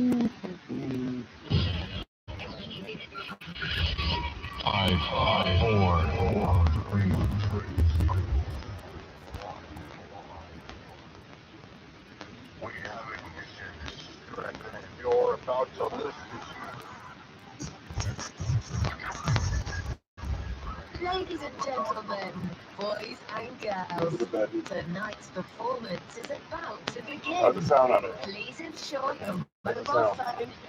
Five, four, three. We have ignition. Correct. And you're about to listen. Ladies and gentlemen, boys and girls, tonight's performance is about to begin. How's the sound on it? Please ensure your mobile phone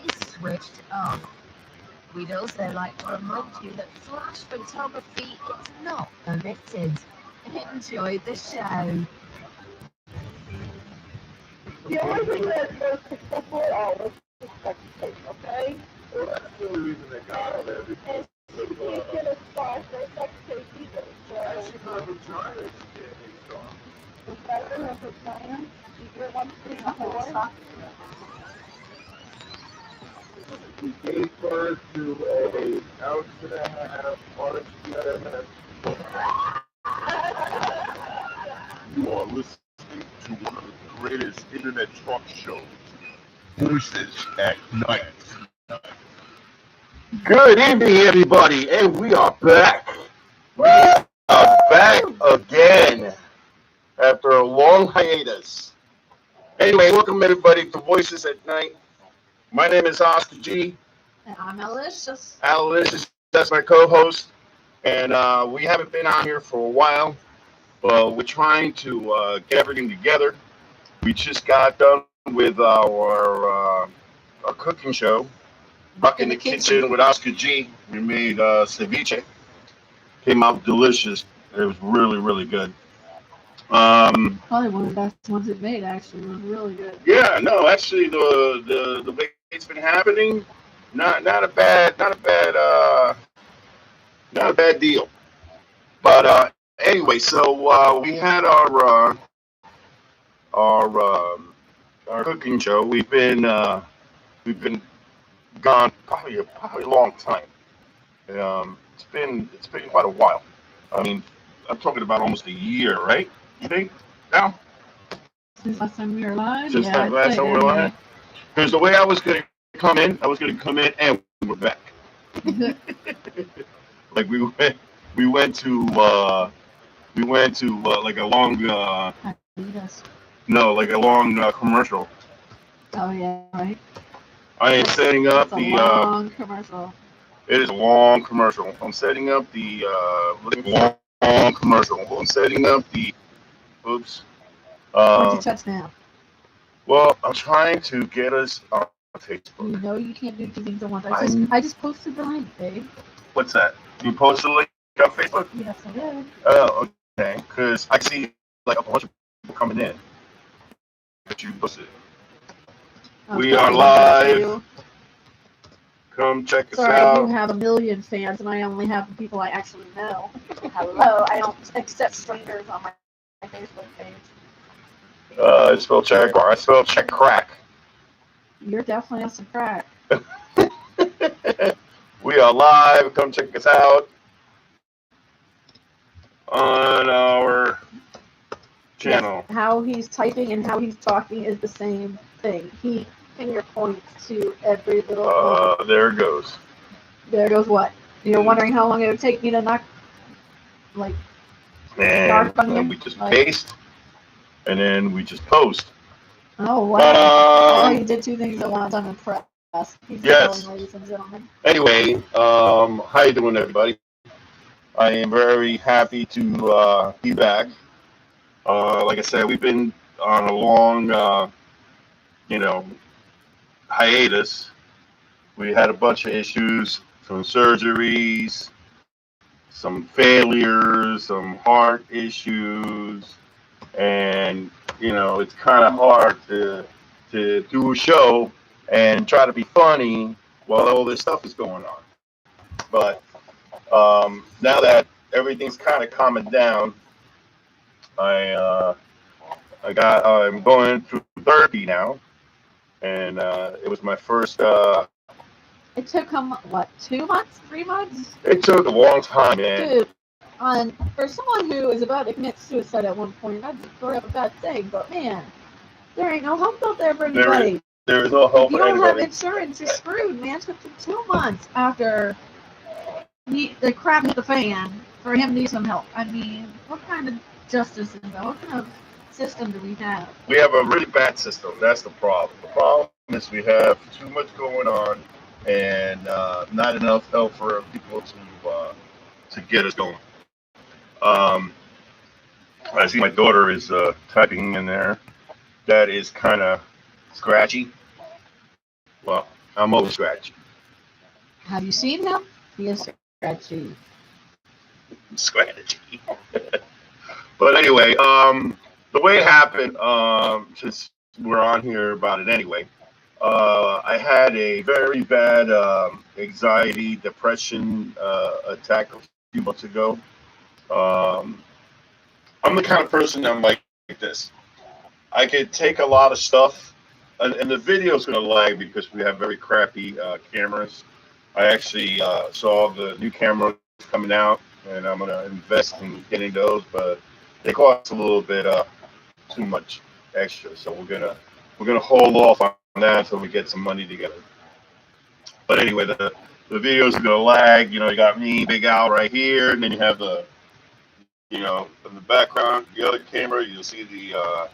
is switched off. We'd also like to remind you that flash photography is not permitted. Enjoy the show. The only thing that goes successful at all is spectating, okay? Well, that's the only reason they got all that. And she can't get a spy for a sex tape either. Actually, So, her vagina is getting strong. it's better than her vagina. She wants to be a whore. He gave birth to a ounce and a half, orange and a half. You are listening to one of the greatest internet talk shows, Voices at Night. Good evening, everybody, and we are back. We are back again after a long hiatus. Anyway, welcome everybody to Voices at Night. My name is Oscar G. And I'm Alicious. Alice, that's my co-host, and we haven't been on here for a while. We're trying to get everything together. We just got done with our cooking show, Buck in the Kitchen with Oscar G. We made ceviche. Came out delicious. It was really, really good. Probably one of the best ones it made, actually. It was really good. Yeah, no, actually, the way it's been happening, not a bad deal. But anyway, so we had our cooking show. We've been gone probably a long time. It's been quite a while. I mean, I'm talking about almost a year, right? You think now? Since last time we were live? Since Yeah, last time we were live? Because the way I was going to come in, and we're back. Like we went to like a long like a long commercial. Oh, yeah, right. I am setting up It's a long commercial. It is a long commercial. I'm setting up the long commercial. I'm setting up the. Oops. What'd you touch now? Well, I'm trying to get us on Facebook. You know you can't do two things at once. I just posted the link, babe. What's that? You posted a link on Facebook? Yes, I did. Oh, okay. Because I see like a bunch of people coming in. That you posted. We are live. Come check us Sorry, out. I do have a million fans, and I only have the people I actually know. Hello, I don't accept strangers on my Facebook page. I spelled check, or I spelled check crack. You're definitely on some crack. We are live. Come check us out on our channel. Yes, how he's typing and how he's talking is the same thing. He finger points to every little. There it goes. There goes what? You're wondering how long it would take me to knock, like, And then we just paste, and then we just post. Oh, wow. You did two things at once. I'm impressed. Yes. Ladies and gentlemen. Anyway, how you doing, everybody? I am very happy to be back. Like I said, we've been on a long, hiatus. We had a bunch of issues, some surgeries, some failures, some heart issues, and it's kind of hard to do a show and try to be funny while all this stuff is going on. But now that everything's kind of calming down, I'm going through therapy now, and it was my first. It took him, what, 2 months, 3 months? It took a long time, man. Dude, for someone who is about to commit suicide at one point, I'd sort of a bad thing, but man, there ain't no hope out there for anybody. there is no help If you for don't have anybody. insurance, you're screwed, man. It took him 2 months after the crap hit the fan for him to need some help. I mean, what kind of justice is that? What kind of system do we have? We have a really bad system. That's the problem. The problem is we have too much going on and not enough help for people to get us going. Um, I see my daughter is typing in there. That is kind of scratchy. Well, I'm over scratchy. Have you seen him? He is scratchy. Scratchy. But anyway, the way it happened, since we're on here about it anyway, I had a very bad anxiety, depression attack a few months ago. Um, I'm the kind of person I'm like this. I could take a lot of stuff, and the video's going to lag because we have very crappy cameras. I actually saw the new cameras coming out, and I'm going to invest in getting those, but they cost a little bit too much extra, so we're gonna hold off on that until we get some money together. But anyway, the videos are gonna lag. You know, you got me, Big Al, right here, and then you have in the background, the other camera. You'll see the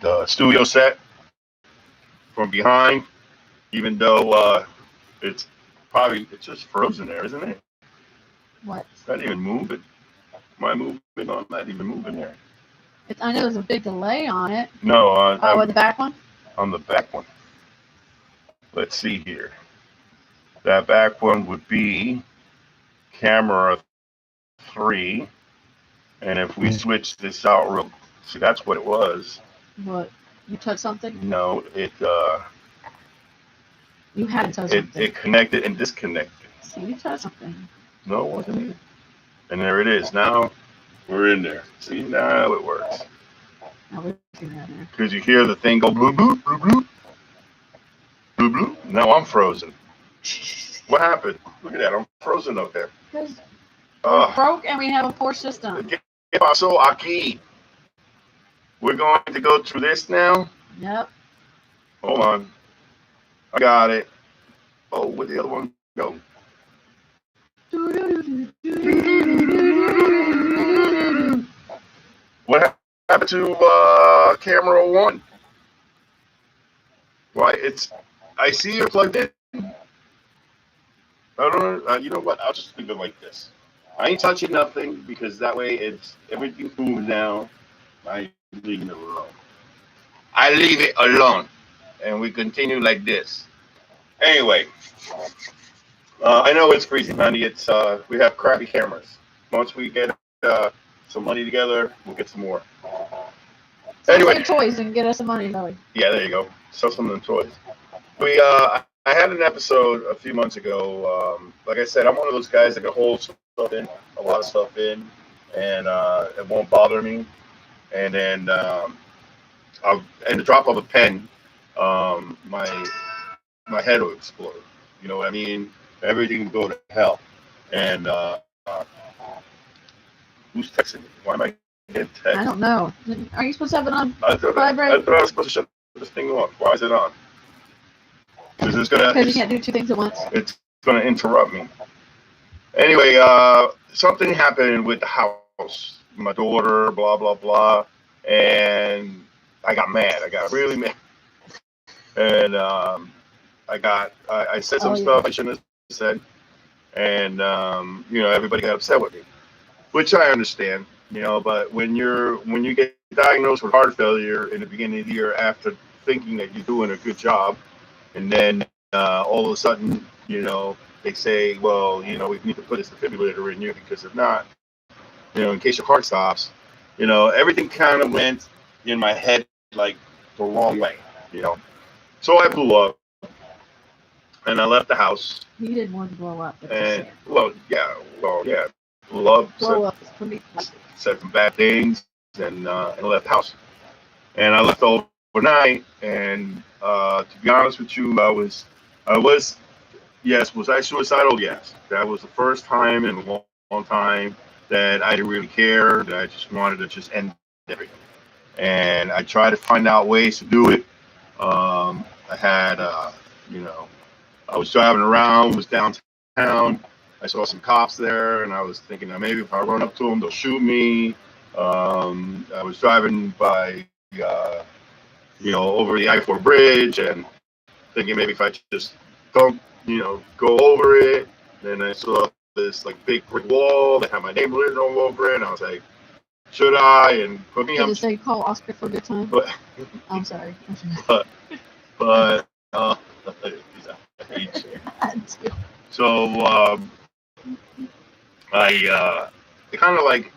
the studio set from behind, even though it's it's just frozen there, isn't it? What? It's not even moving. Am I moving? No, I'm not even moving there. I know there's a big delay on it. No, Oh, the back one? on the back one. Let's see here. That back one would be camera 3. And if we switch this out real, see, that's what it was. What? You touched something? No, You hadn't touched something. it connected and disconnected. See, you touched something. No, it wasn't it. And there it is. Now we're in there. See, now it works. Now we're looking at there. Because you hear the thing go blue, blue, blue, blue, blue, blue. Now I'm frozen. What happened? Look at that. I'm frozen up there. Because we're broke and we have a poor system. ¿Qué pasó aquí? We're going to go through this now. Yep. Hold on. I got it. Oh, where'd the other one go? What happened to camera 1? Why, I see you're plugged in. I don't know. You know what? I'll just leave it like this. I ain't touching nothing because that way everything's moving now. I'm leaving it alone. I leave it alone. And we continue like this. Anyway, I know it's freezing, honey. We have crappy cameras. Once we get some money together, we'll get some more. Anyway, toys and get us some money, Zoe. yeah, there you go. Sell some of them toys. I had an episode a few months ago. Like I said, I'm one of those guys that can hold stuff in, a lot of stuff in, and it won't bother me. And then, in the drop of a pen, my head will explode. You know what I mean? Everything will go to hell. And who's texting me? Why am I getting text? I don't know. Are you supposed to have it on I thought vibrate? I was supposed to shut this thing off. Why is it on? Because you can't do 2 things at once. It's gonna interrupt me. Anyway, something happened with the house. My daughter, blah blah blah, and I got mad. I got really mad, and I said some stuff I shouldn't have said, and everybody got upset with me, which I understand. But when you get diagnosed with heart failure in the beginning of the year after thinking that you're doing a good job, and then all of a sudden, they say, well, we need to put this defibrillator in you because if not, in case your heart stops, everything kind of went in my head like the wrong way, So I blew up, and I left the house. You didn't want to blow up. And yeah, blew up. Blow up is pretty. Said some bad things, and left the house. And I left overnight, and to be honest with you, I was, yes, was I suicidal? Yes. That was the first time in a long time that I didn't really care, that I just wanted to just end everything. And I tried to find out ways to do it, I had, I was driving around, was downtown. I saw some cops there, and I was thinking that maybe if I run up to them, they'll shoot me. I was driving by, over the I-4 bridge, and thinking maybe if I just don't, go over it. Then I saw this like big brick wall that had my name written all over it, and I was like, should I? And for me, Did it say call Oscar for a good time? but, I'm sorry. but I hate you. So it kind of like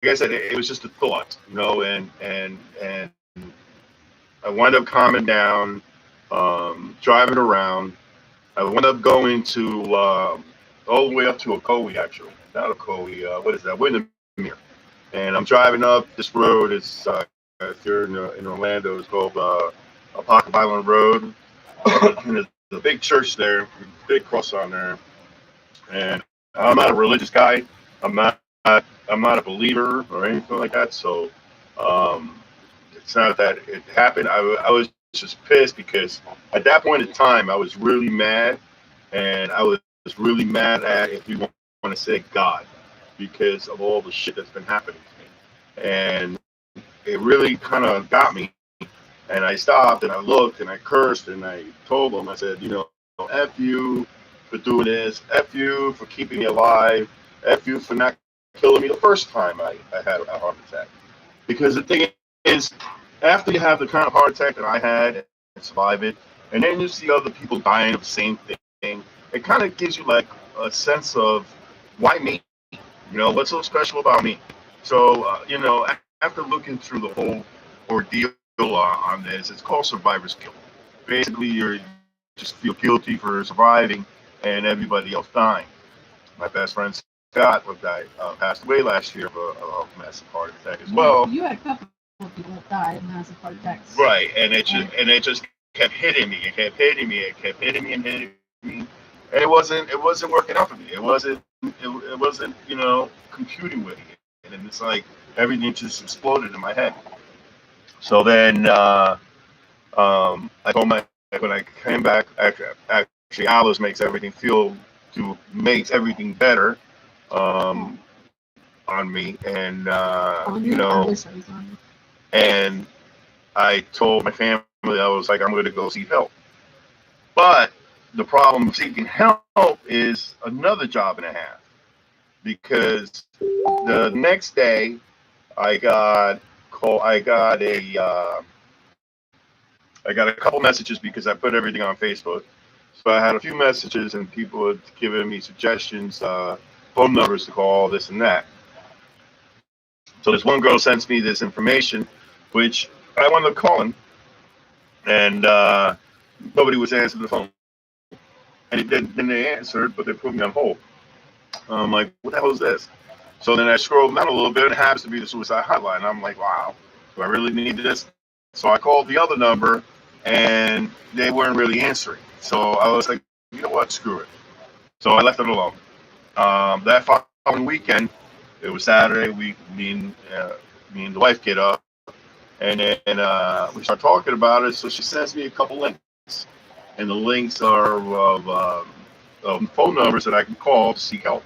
I said, it was just a thought, and I wound up calming down, driving around. I wound up going to all the way up to Ocoee, actually, not Ocoee. What is that? Windermere. And I'm driving up this road. It's if you're in Orlando, it's called Pocket Island Road. And there's a big church there, big cross on there. And I'm not a religious guy. I'm not a believer or anything like that. So it's not that it happened. I was just pissed because at that point in time I was really mad, and I was really mad at, if you want to say, God, because of all the shit that's been happening to me. And it really kind of got me. And I stopped and I looked and I cursed and I told them, I said, F you for doing this, F you for keeping me alive, F you for not killing me the first time I had a heart attack. Because the thing is, after you have the kind of heart attack that I had and survive it, and then you see other people dying of the same thing, it kind of gives you like a sense of, why me? What's so special about me? So, after looking through the whole ordeal on this, it's called survivor's guilt. Basically, you just feel guilty for surviving and everybody else dying. My best friend Scott passed away last year of a massive heart attack as well. You had a couple of people that died of massive heart attacks. Right, and it just kept hitting me. It kept hitting me. It kept hitting me and hitting me. And it wasn't working out for me. It wasn't computing with it. And it's like everything just exploded in my head. So then I told when I came back, actually Alice makes everything better on me, and and I told my family, I was like, I'm going to go seek help. But the problem of seeking help is another job and a half, because the next day I got a couple messages because I put everything on Facebook. So I had a few messages and people had given me suggestions, phone numbers to call, this and that. So this one girl sends me this information, which I wound up calling, and nobody was answering the phone. And then they answered, but they put me on hold. I'm like, what the hell is this? So then I scrolled down a little bit, and it happens to be the suicide hotline. I'm like, wow, do I really need this? So I called the other number, and they weren't really answering. So I was like, you know what, screw it. So I left it alone. That following weekend, it was Saturday, me and the wife get up, and then we start talking about it. So she sends me a couple links, and the links are of phone numbers that I can call to seek help.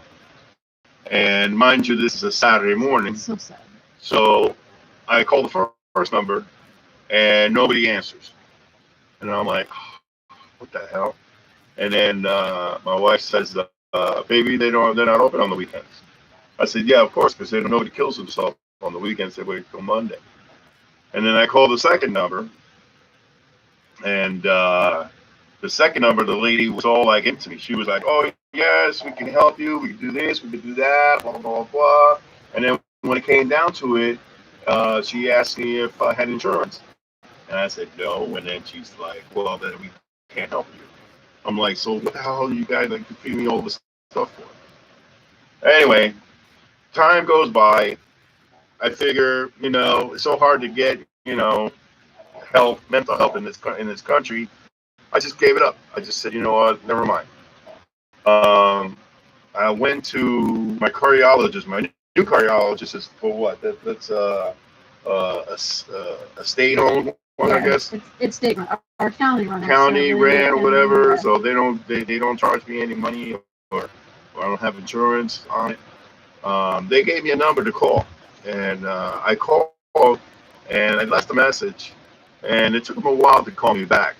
And mind you, this is a Saturday morning. So sad. So I call the first number, and nobody answers. And I'm like, what the hell? And then my wife says, baby, they're not open on the weekends. I said, yeah, of course, because nobody kills themselves on the weekends. They wait till Monday. And then I called the second number, and the second number, the lady was all like into me. She was like, oh, yes, we can help you. We can do this. We can do that, blah, blah, blah, blah. And then when it came down to it, she asked me if I had insurance. And I said, no. And then she's like, well, then we can't help you. I'm like, so what the hell are you guys like feeding me all this stuff for? Anyway, time goes by. I figure, it's so hard to get, help, mental help in this country. I just gave it up. I just said, you know what, never mind. I went to my cardiologist. My new cardiologist is for what? That's a state-owned one, I guess. It's state run. Our county run. County ran or County whatever, ran. so they don't charge me any money, or I don't have insurance on it. They gave me a number to call, and I called and I left a message, and it took them a while to call me back,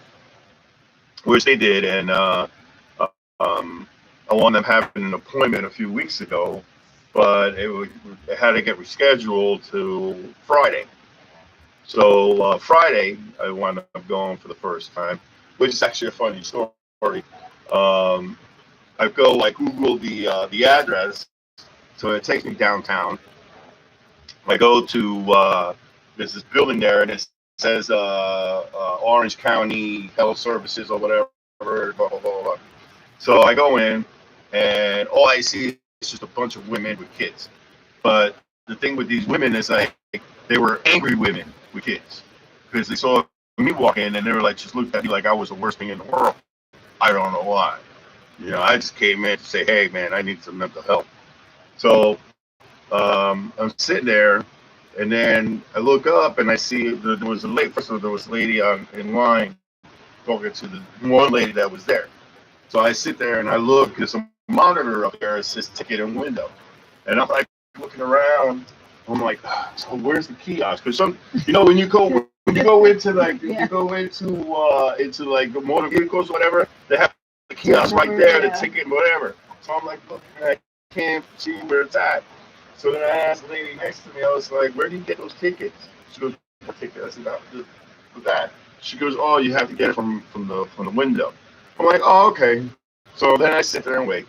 which they did, and I wound up having an appointment a few weeks ago, but it had to get rescheduled to Friday. So Friday, I wound up going for the first time, which is actually a funny story. I Google the address, so it takes me downtown. I go to there's this building there, and it says Orange County Health Services or whatever, blah blah blah blah. So I go in, and all I see is just a bunch of women with kids. But the thing with these women is like they were angry women with kids because they saw me walk in and they were like just looked at me like I was the worst thing in the world. I don't know why. I just came in to say, hey man, I need some mental help. So I'm sitting there, and then I look up and I see there was a lady. First of all, there was a lady in line talking to the one lady that was there. So I sit there and I look. There's a monitor up there. It says ticket and window, and I'm like looking around. I'm like, so where's the kiosk? Because when you go into like you go into like the motor vehicles or whatever, they have the kiosk right there, the ticket, whatever. So I'm like, look, I can't see where it's at. So then I asked the lady next to me, I was like, where do you get those tickets? She goes, what ticket? I said, no, with that. She goes, oh, you have to get it from the window. I'm like, oh, okay. So then I sit there and wait.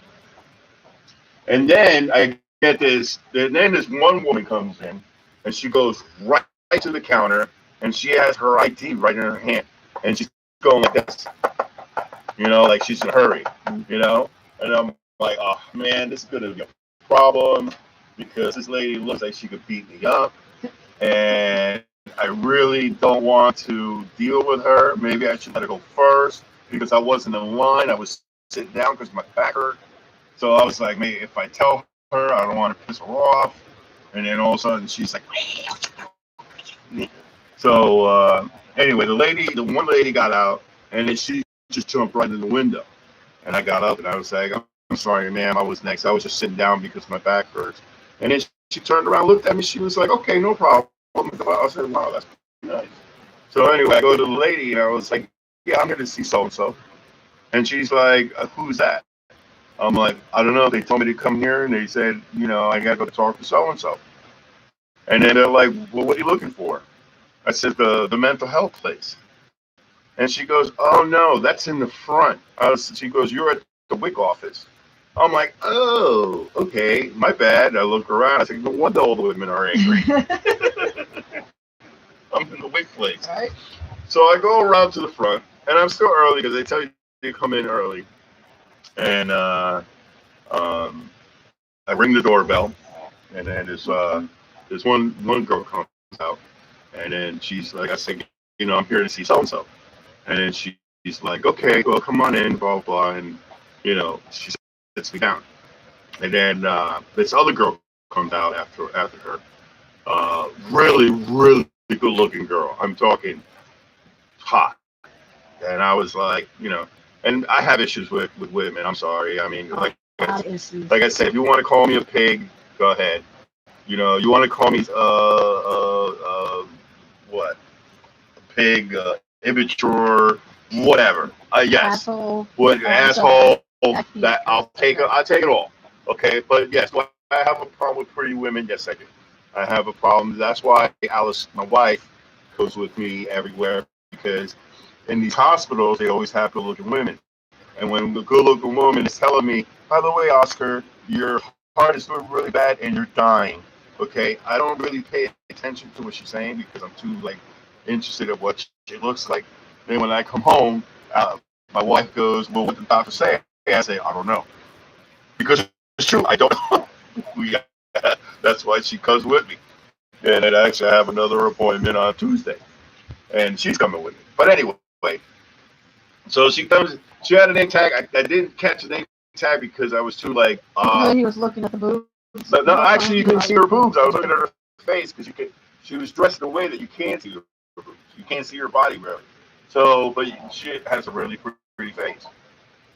And then I get this, and then this one woman comes in, and she goes right to the counter, and she has her ID right in her hand. And she's going like this, like she's in a hurry, And I'm like, oh, man, this is going to be a problem because this lady looks like she could beat me up. And I really don't want to deal with her. Maybe I should let her go first because I wasn't in line. I was sitting down because my back hurt. So I was like, maybe if I tell her, I don't want to piss her off. And then all of a sudden she's like, so anyway, the one lady got out, and then she just jumped right in the window. And I got up and I was like, I'm sorry, ma'am, I was next. I was just sitting down because my back hurts. And then she turned around, looked at me. She was like, okay, no problem. I said, wow, that's nice. So anyway, I go to the lady and I was like, yeah, I'm here to see so-and-so. And she's like, who's that? I'm like, I don't know. They told me to come here and they said, I got to go talk to so-and-so. And then they're like, well, what are you looking for? I said, the mental health place. And she goes, oh, no, that's in the front. She goes, you're at the WIC office. I'm like, oh, okay, my bad. I look around. I think, no wonder all the women are angry. I'm in the WIC place. Right. So I go around to the front, and I'm still early because they tell you to come in early. And I ring the doorbell, and then there's one girl comes out, and then she's like, I said, I'm here to see so-and-so. And then she's like, okay, well, come on in, blah, blah, and, she sits me down. And then this other girl comes out after her. Really, really good-looking girl. I'm talking hot. And I was like, and I have issues with women. I'm sorry. I mean, like I said, if you want to call me a pig, go ahead. You want to call me what? A pig, immature, whatever. Yes. Asshole. What asshole? That I'll take it all. Okay, but yes, do I have a problem with pretty women? Yes, I do. I have a problem. That's why Alice, my wife, goes with me everywhere, because in these hospitals they always have good-looking women. And when the good-looking woman is telling me, by the way, Oscar, your heart is doing really bad and you're dying. Okay, I don't really pay attention to what she's saying because I'm too interested in what she looks like. Then when I come home, my wife goes, well, what did the doctor say? I say, I don't know. Because it's true, I don't know. That's why she comes with me. And then I actually have another appointment on Tuesday. And she's coming with me. But anyway, so she comes, she had a name tag. I didn't catch the name tag because I was too he was looking at the boobs. No, actually you couldn't see her boobs. I was looking at her face because she was dressed in a way that you can't see her boobs. You can't see her body really. So, but she has a really pretty face.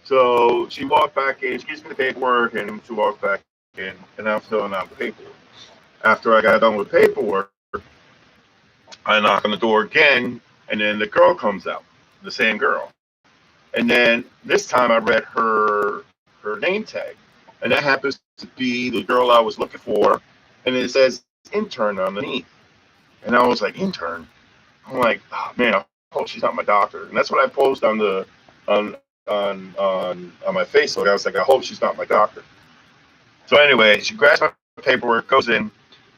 So she walked back in. She gives me the paperwork, and she walks back in, and I'm filling out the paperwork. After I got done with paperwork, I knock on the door again, and then the girl comes out, the same girl. And then this time I read her name tag, and that happens to be the girl I was looking for, and it says intern underneath. And I was like, intern? I'm like, oh man, I hope she's not my doctor. And that's what I posted on the on my Facebook. I was like, I hope she's not my doctor. So anyway, she grabs my paperwork, goes in,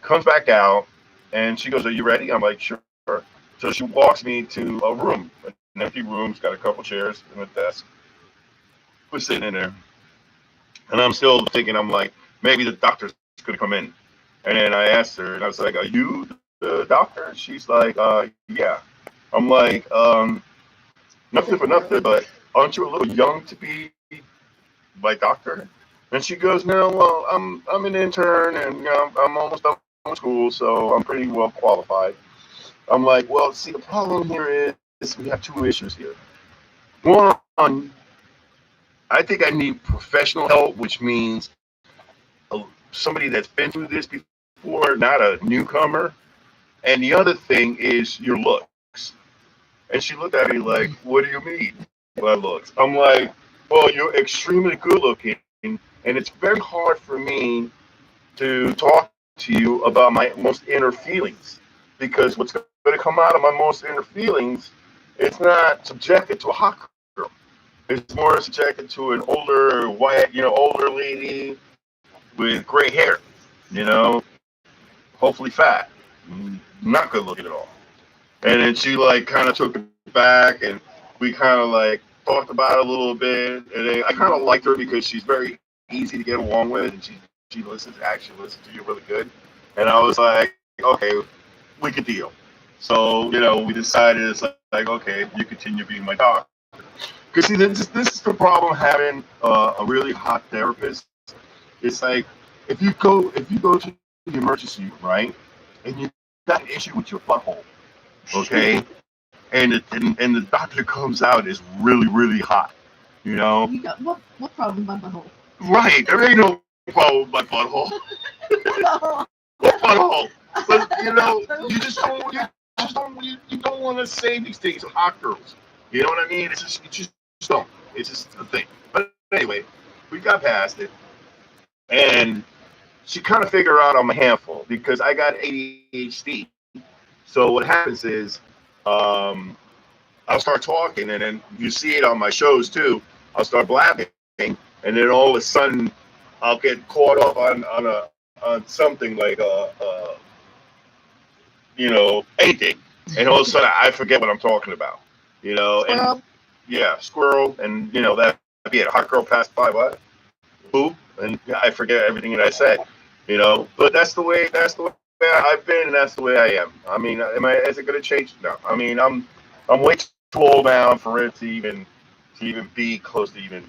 comes back out, and she goes, "Are you ready?" I'm like, "Sure." So she walks me to a room, an empty room. It's got a couple chairs and a desk. We're sitting in there, and I'm still thinking, I'm like, maybe the doctor's gonna come in. And then I asked her, and I was like, "Are you the doctor?" She's like, "Yeah." I'm like, "Nothing for nothing, but aren't you a little young to be my doctor?" And she goes, "No, well, I'm an intern, and you know, I'm almost done with school, so I'm pretty well qualified." I'm like, "Well, see, the problem here is we have two issues here. One, I think I need professional help, which means somebody that's been through this before, not a newcomer. And the other thing is your looks." And she looked at me like, "What do you mean, my looks?" I'm like, "Well, you're extremely good looking, and it's very hard for me to talk to you about my most inner feelings, because what's going to come out of my most inner feelings, it's not subjected to a hot girl. It's more subjected to an older white, older lady with gray hair, you know, hopefully fat, not good looking at all." And then she like kind of took it back, and we kind of like talked about it a little bit. And then I kind of liked her because she's very easy to get along with, and she actually listens to you really good. And I was like, okay, we could deal. So we decided it's like okay, you continue being my doctor. Because see, this is the problem having a really hot therapist. It's like if you go to the emergency room, right, and you got an issue with your butthole, okay, and the doctor comes out is really hot, You got what problem with my butthole? Right, there ain't no problem with my butthole. What butthole? But you don't want to say these things to hot girls. You know what I mean? You just don't. It's just a thing. But anyway, we got past it, and she kind of figured out I'm a handful because I got ADHD. So what happens is, I'll start talking, and then you see it on my shows too. I'll start blabbing, and then all of a sudden, I'll get caught up on something like anything, and all of a sudden I forget what I'm talking about. Squirrel. And yeah, squirrel, and that'd be it. Hot girl passed by, what? Boop, and I forget everything that I said. But that's the way I've been, and that's the way I am. I mean, is it going to change? No. I mean, I'm way too old now for it to even be close to even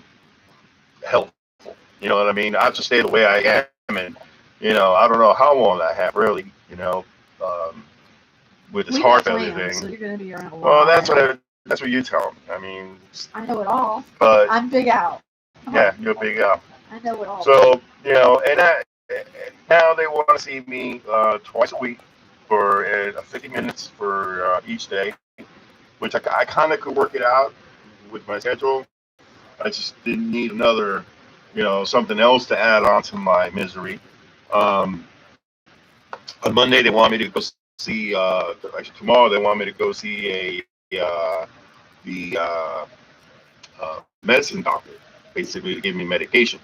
helpful. You know what I mean? I have to stay the way I am, and I don't know how long I have really. With this heart failure thing. So you're going to be around a lot. Well, that's what you tell me. I mean, I know it all. But I'm Big Al. Yeah, you're Big Al. I know it all. So and now they want to see me twice a week for 50 minutes for each day, which I kind of could work it out with my schedule. I just didn't need another, something else to add on to my misery. On Monday they want me to go see. Actually, tomorrow they want me to go see the medicine doctor, basically to give me medication.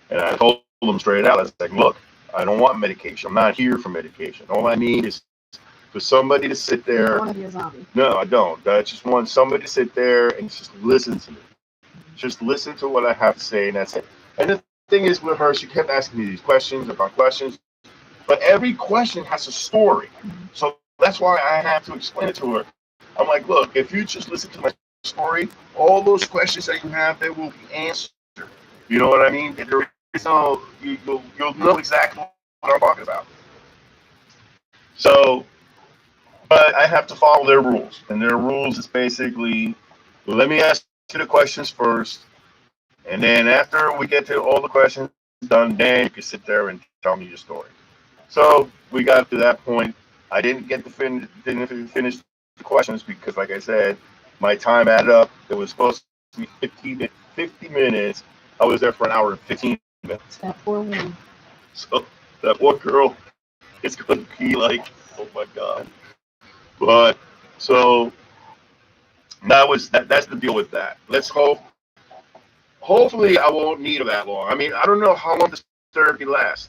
And I told them straight out, I was like, look, I don't want medication. I'm not here for medication. All I need is for somebody to sit there. You want to be a zombie. No, I don't. I just want somebody to sit there and just listen to me. Just listen to what I have to say, and that's it. And the thing is with her, she kept asking me these questions upon questions, but every question has a story. So that's why I have to explain it to her. I'm like, look, if you just listen to my story, all those questions that you have, they will be answered. You know what I mean? There is no, you'll know exactly what I'm talking about. So, but I have to follow their rules, and their rules is basically, let me ask you the questions first, and then after we get to all the questions done, then you can sit there and tell me your story. So we got to that point. I didn't get to finish the questions because, like I said, my time added up. It was supposed to be 50 minutes. I was there for an hour and 15 minutes. That poor woman. So that poor girl is going to be like, oh my God. But so that's the deal with that. Let's hope. Hopefully, I won't need her that long. I mean, I don't know how long this therapy lasts.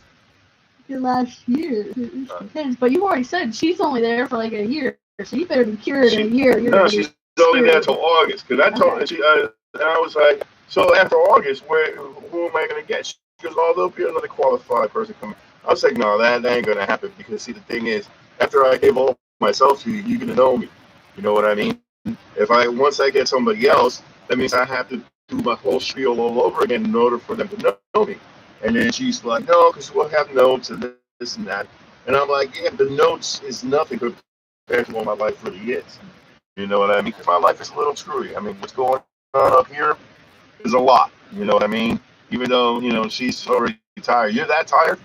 Your last year. It depends. But you already said she's only there for like a year, so you better be cured in a year. No, she's only there till August. Because I told her, and I was like, so after August, who am I going to get? She goes, oh, there'll be another qualified person coming. I was like, no, that ain't going to happen. Because, see, the thing is, after I gave all myself to you, you're going to know me. You know what I mean? Once I get somebody else, that means I have to do my whole spiel all over again in order for them to know me. And then she's like, no, because we'll have notes and this and that. And I'm like, yeah, the notes is nothing compared to what my life really is. You know what I mean? Because my life is a little screwy. I mean, what's going on up here is a lot. You know what I mean? Even though, she's already tired. You're that tired?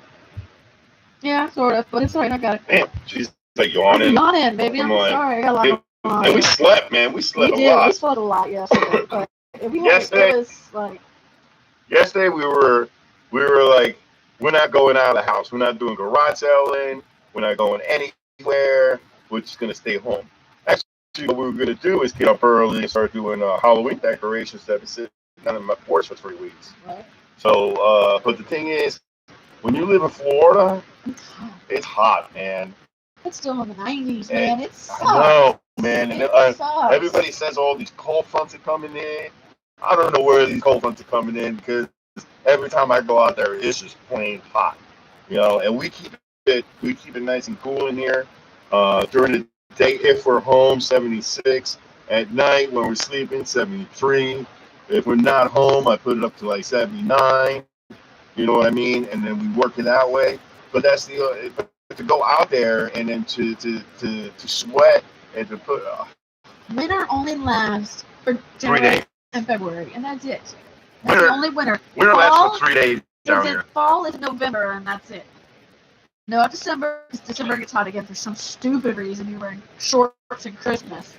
Yeah, sort of. But it's all right. I got it. Damn, she's like yawning. Yawning, baby. I'm sorry. I got a lot on. And we slept, man. We slept a lot. We slept a lot yesterday. But yesterday we were like, we're not going out of the house. We're not doing garage selling. We're not going anywhere. We're just gonna stay home. Actually, what we were gonna do is get up early and start doing Halloween decorations that have been sitting on my porch for 3 weeks. Right. So, but the thing is, when you live in Florida, it's hot, man. It's still in the 90s, man. It sucks. I know, man. It sucks. Everybody says all these cold fronts are coming in. I don't know where these cold fronts are coming in because every time I go out there, it's just plain hot, And we keep it nice and cool in here. During the day, if we're home, 76. At night, when we're sleeping, 73. If we're not home, I put it up to like 79. You know what I mean? And then we work it that way. But that's to go out there and then to sweat and to put. Winter only lasts for January and February, and that's it. That's the only winter. Winter lasts for 3 days down here. Fall is November, and that's it. No, December gets hot again for some stupid reason. You're wearing shorts and Christmas.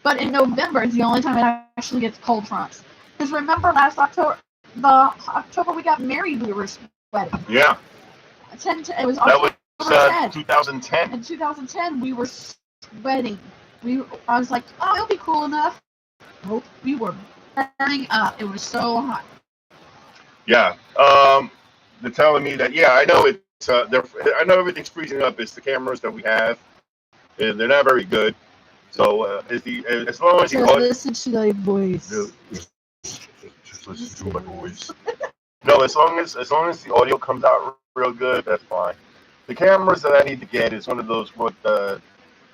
But in November is the only time it actually gets cold fronts. Because remember last October, the October we got married, we were sweating. Yeah. It was October 10. 2010. In 2010, we were sweating. I was like, oh, it'll be cool enough. Nope, we were burning up. It was so hot. Yeah. They're telling me that. Yeah, I know it's. I know everything's freezing up. It's the cameras that we have, and they're not very good. So as long as you listen to my voice. Just listen to my voice. No, as long as the audio comes out real good, that's fine. The cameras that I need to get is one of those with the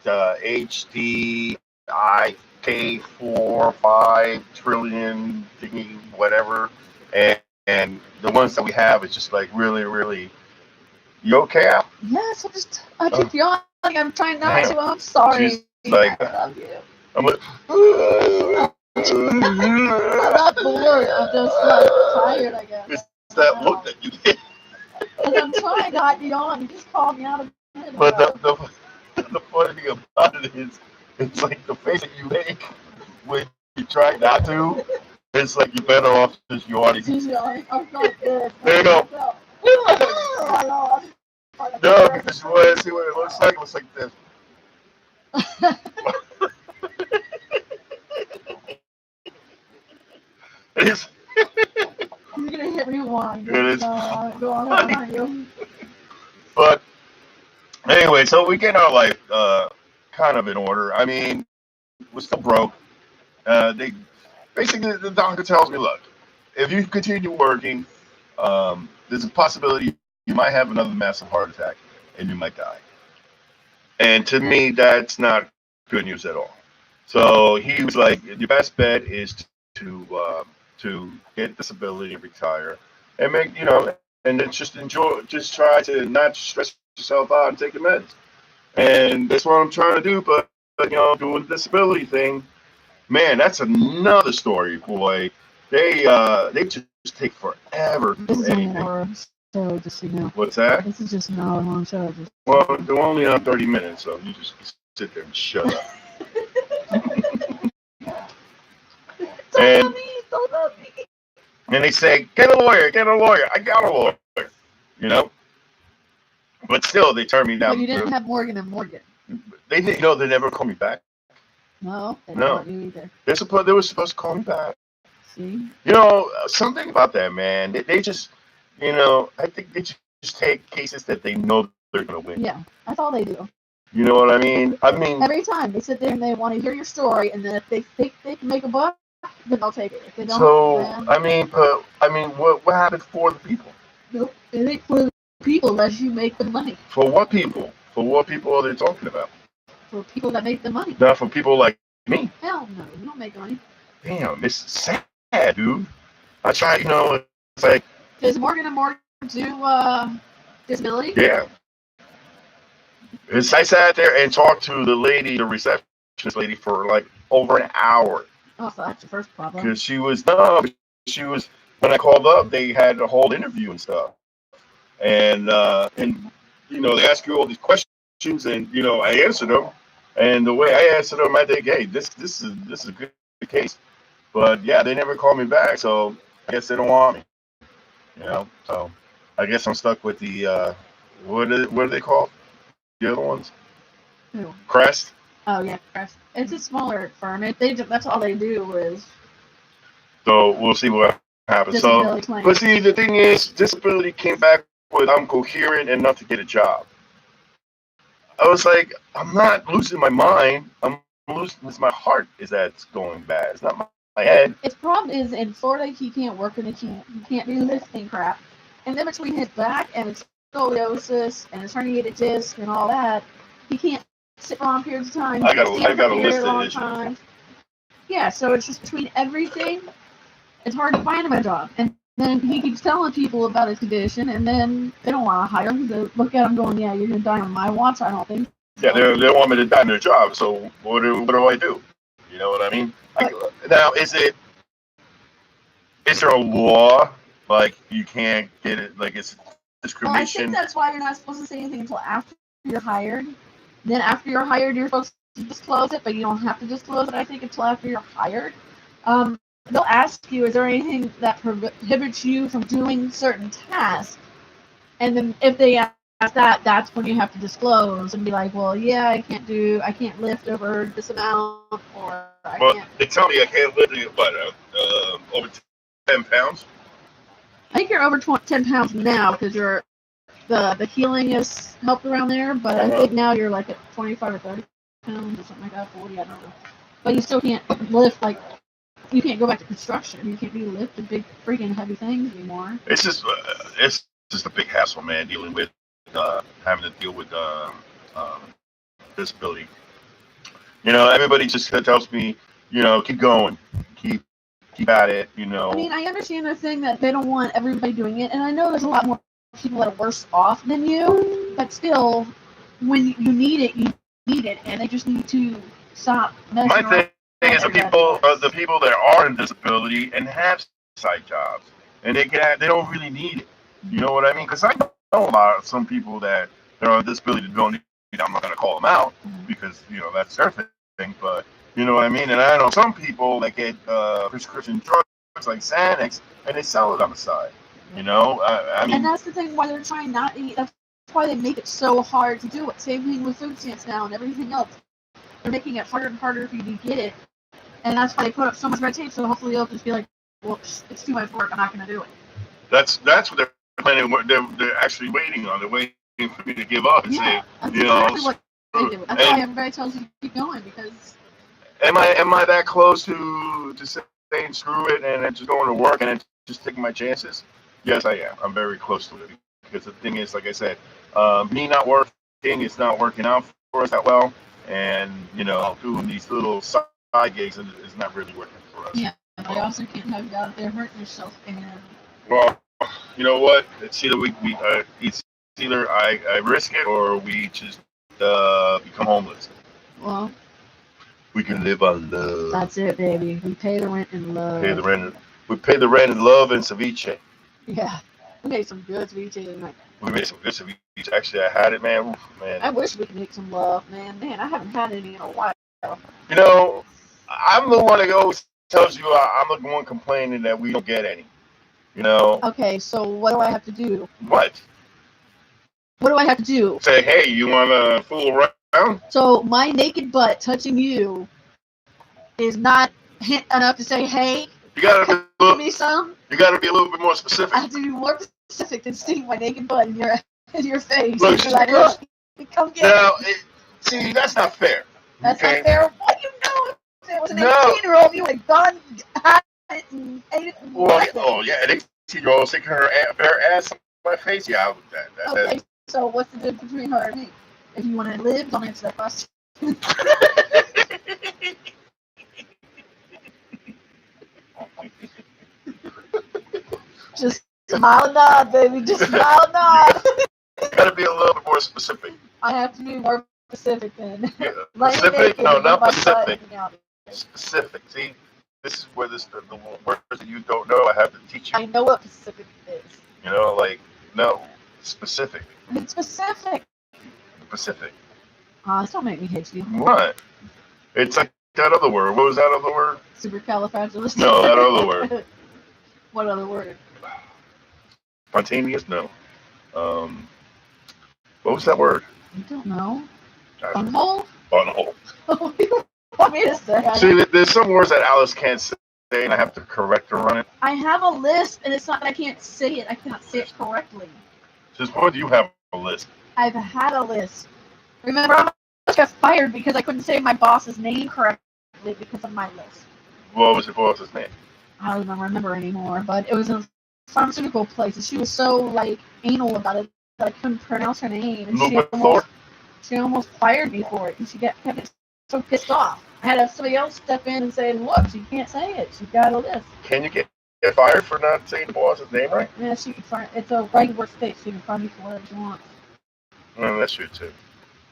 HD IK 5 trillion thingy, whatever, and the ones that we have is just like really, really. You okay, Al? Yes, I keep yawning. I'm trying not to. I'm sorry. She's like, I love you. I'm like, I'm not bored. I'm just tired, I guess. It's that look that you get. I'm trying not to yawn. You just called me out of it. But the funny thing about it is, it's like the face that you make when you try not to. It's like you're better off just yawning. I'm not good. There you go. Oh no, because you want to see what it looks like. It looks like this. You're gonna hit rewind. It is. Go on. But anyway, so we get our life kind of in order. I mean, we're still broke. They basically, the doctor tells me, look, if you continue working, there's a possibility you might have another massive heart attack and you might die. And to me, that's not good news at all. So he was like, your best bet is to get disability and retire and make, and then just try to not stress yourself out and take your meds. And that's what I'm trying to do. But doing the disability thing. Man, that's another story, boy. They just take forever to This do is only an anything. hour, so just so you know. What's that? This is just an hour long show. Just Well, they're only on 30 minutes, so you just sit there and shut up. And don't love me. and they say, get a lawyer. I got a lawyer. You know? But still, they turn me But down. you didn't have Morgan and Morgan. They didn't know they never call me back. No, they No. don't want you either. They were supposed to call me back. See? Something about that, man. They just, I think they just take cases that they know they're going to win. Yeah, that's all they do. You know what I mean? Every time they sit there and they want to hear your story, and then if they think they can make a buck, then they'll take it. If they don't, so, then what happened for the people? nope. It ain't for the people unless you make the money. For what people? For what people are they talking about? For people that make the money. Not for people like me. Hell no, you don't make money. Damn, it's sad, dude. I try, it's like, Does Morgan and Morgan do disability? yeah. I sat there and talked to the receptionist lady, for like over an hour. Oh, so that's your first problem. Because she was, when I called up, they had a whole interview and stuff. And they ask you all these questions, and, I answered them. And the way I answered them, I think, hey, this is a good case. But yeah, they never called me back, so I guess they don't want me. So I guess I'm stuck with the, what are they called? The other ones? Who? Crest? Oh, yeah, Crest. It's a smaller firm. That's all they do is So we'll see what happens. disability claims. But see, the thing is, disability came back with I'm coherent enough to get a job. I was like, I'm not losing my mind. I'm losing, it's my heart that's going bad. It's not my head. His problem is in Florida, he can't work and he can't do lifting crap. And then between his back and his scoliosis and his herniated disc and all that, he can't sit for long periods of time. I got a list of long issues. time. Yeah, so it's just between everything, it's hard to find him a job. And then he keeps telling people about his condition, and then they don't want to hire him. They look at him going, yeah, you're going to die on my watch. I don't think so. Yeah, they want me to die in their job. So what do I do? You know what I mean? Now, is there a law like you can't get it? Like it's Well, I discrimination? think that's why you're not supposed to say anything until after you're hired. Then after you're hired, you're supposed to disclose it, but you don't have to disclose it, I think, until after you're hired. They'll ask you, is there anything that prohibits you from doing certain tasks? And then if they ask that, that's when you have to disclose and be like, well, yeah, I can't lift over this amount, or I Well, can't. they tell me I can't lift over 10 pounds. I think you're over 10 pounds now because the healing is helped around there, but I think now you're like at 25 or 30 pounds or something like that, 40, I don't know. But you still can't lift, like, you can't go back to construction. You can't be lifting big freaking heavy things anymore. It's just a big hassle, man, dealing with having to deal with disability. Everybody just tells me, keep going, keep at it. I mean, I understand the thing that they don't want everybody doing it, and I know there's a lot more people that are worse off than you, but still, when you need it, and they just need to stop messing My around. thing is the people that are in disability and have side jobs, and they don't really need it. You know what I mean? Because I know some people that are on disability that don't need it. I'm not going to call them out because that's their thing, but you know what I mean. And I know some people that get prescription drugs like Xanax, and they sell it on the side. I mean, And that's the thing why they're trying not to eat. That's why they make it so hard to do it. Same thing with food stamps now and everything else. They're making it harder and harder for you to get it. And that's why they put up so much red tape, so hopefully they'll just be like, well, it's too much work, I'm not going to do it. that's what they're planning. They're actually waiting on. They're waiting for me to give up and Yeah, say, that's exactly what they do. That's why everybody tells you to keep going, because am I that close to saying screw it and then just going to work and then just taking my chances? Yes, I am. I'm very close to it because the thing is, like I said, me not working, it's not working out for us that well, and doing these little side gigs is not really working for us. yeah, but I also can't have you out there hurting yourself. And Well, you know what? It's either it's either I risk it or we just become homeless. well, We can live on love. That's it, baby. We pay the rent in love. Pay the rent. We pay the rent in love and ceviche. Yeah. We made some good ceviche tonight. We made some good ceviche. Actually, I had it, man. Oof, man. I wish we could make some love, man. Man, I haven't had any in a while. You know, I'm the one that always tells you I'm the one complaining that we don't get any. You know. Okay, so what do I have to do? What? What do I have to do? Say, hey, you want to fool around? So my naked butt touching you is not hint enough to say, hey, You gotta give me some? You gotta be a little bit more specific. I have to be more specific than seeing my naked butt in your face. Look, Be she's like, good. "Hey, come get Now, it." see, that's not fair. That's okay? not fair. What do you know? If it was an No. 18-year-old, you would have gone, had it, and ate it. And Well, liked it. oh yeah, an 18-year-old sticking her bare ass on my face. Yeah, I would that. Okay, so what's the difference between her and me? If you want to live, don't answer that question. Just smile and nod, baby. Just smile and nod. Gotta be a little bit more specific. I have to be more specific then. Yeah. Like Specific? naked, No, with not my butt specific. hanging out. Specific. See, this is where the words that you don't know, I have to teach you. I know what specific is. You know, like no, specific. It's specific. Specific. This don't make me hate you. What? It's like that other word. What was that other word? Supercalifragilistic. No, that other word. What other word? Spontaneous? No. What was that word? I don't know. I- Bumble? Oh, What do you want me to say? see, there's some words that Alice can't say, and I have to correct her on it. I have a list, and it's not that I can't say it. I cannot say it correctly. Since when do you have a list? I've had a list. Remember, I almost got fired because I couldn't say my boss's name correctly because of my list. What was your boss's name? I don't even remember anymore, but it was a pharmaceutical place, and she was so like anal about it that I couldn't pronounce her name, and Lupathor? she almost fired me for it, and she kept getting so pissed off. I had to have somebody else step in and say, "Look, she can't say it. She got a list." Can you get fired for not saying the boss's name right? Yeah, she can fire. It's a regular state. She can fire me for whatever she wants. Well, that's true too.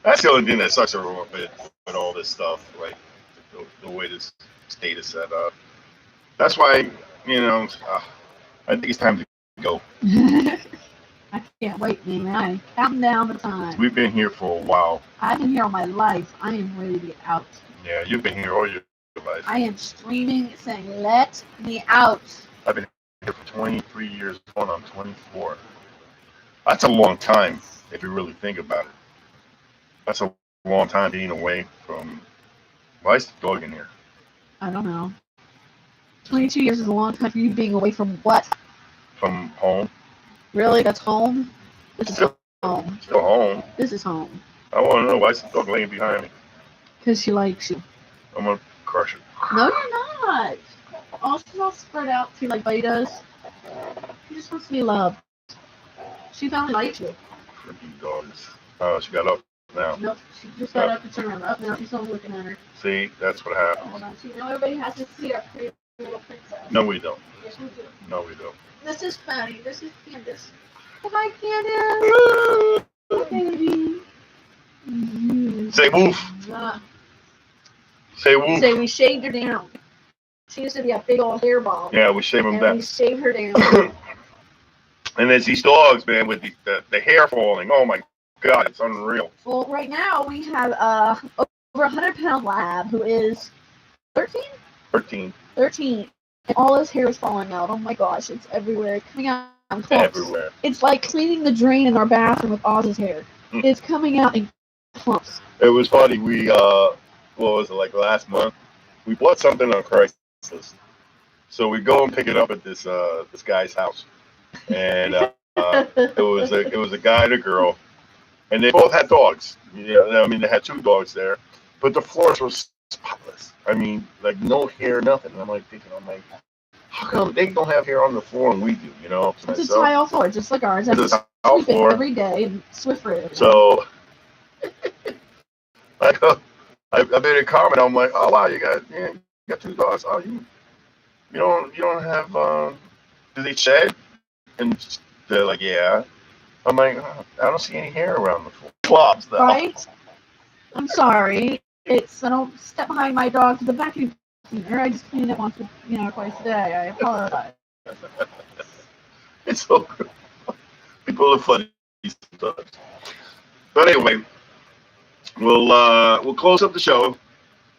That's the only thing that sucks with all this stuff, like the way this state is set up. That's why, I think it's time to go. I can't wait, man. I'm counting down the time. We've been here for a while. I've been here all my life. I am ready to get out. Yeah, you've been here all your life. I am screaming, saying, "Let me out!" I've been here for 23 years, going on 24. That's a long time if you really think about it. That's a long time being away from. Why is the dog in here? I don't know. 22 years is a long time for you being away from what? From home. Really? That's home? This is Still, home. still home. This is home. I want to know why is the dog laying behind me. Because she likes you. I'm gonna crush it. No, you're not. Oh, she's all spread out too, like Buddy does. She just wants to be loved. She finally likes you. Freaking dogs. Oh, she got up now. Nope, she just got up and turned around. Up now, she's only looking at her. See, that's what happened. Hold on, see, now everybody has to see our pretty little princess. No, we don't. Yes, we do. No, we don't. This is Fatty. This is Candace. Hi, Candace. Hi, baby. Say woof. Say woof. Say we shaved her down. She used to be a big old hairball. Yeah, we shave them And down. we shaved her down. And there's these dogs, man, with the hair falling. Oh my God, it's unreal. Well, right now we have over 100-pound lab who is 13? 13 13. And all his hair is falling out. Oh my gosh, it's everywhere. It's coming out in clumps. everywhere. It's like cleaning the drain in our bathroom with Oz's hair. Mm. It's coming out in clumps. It was funny. We what was it, like last month? We bought something on Craigslist. So we go and pick it up at this guy's house, and it was a guy and a girl, and they both had dogs. Yeah, I mean they had two dogs there, but the floors were spotless. I mean, like no hair, nothing. And I'm like, how come they don't have hair on the floor and we do? You know, to It's a myself. tile floor, just like ours. I It's a just tile sweep it floor. every day and Swiffer it. So I made a comment. I'm like, oh wow, you got two dogs. Oh, you don't have do they shed? And they're like, yeah. I'm like, oh, I don't see any hair around the floor. Flops though. Right? I'm sorry. I don't step behind my dog to the vacuum cleaner. I just clean it once, twice a day. I apologize. It's so people are funny sometimes. But anyway, we'll close up the show.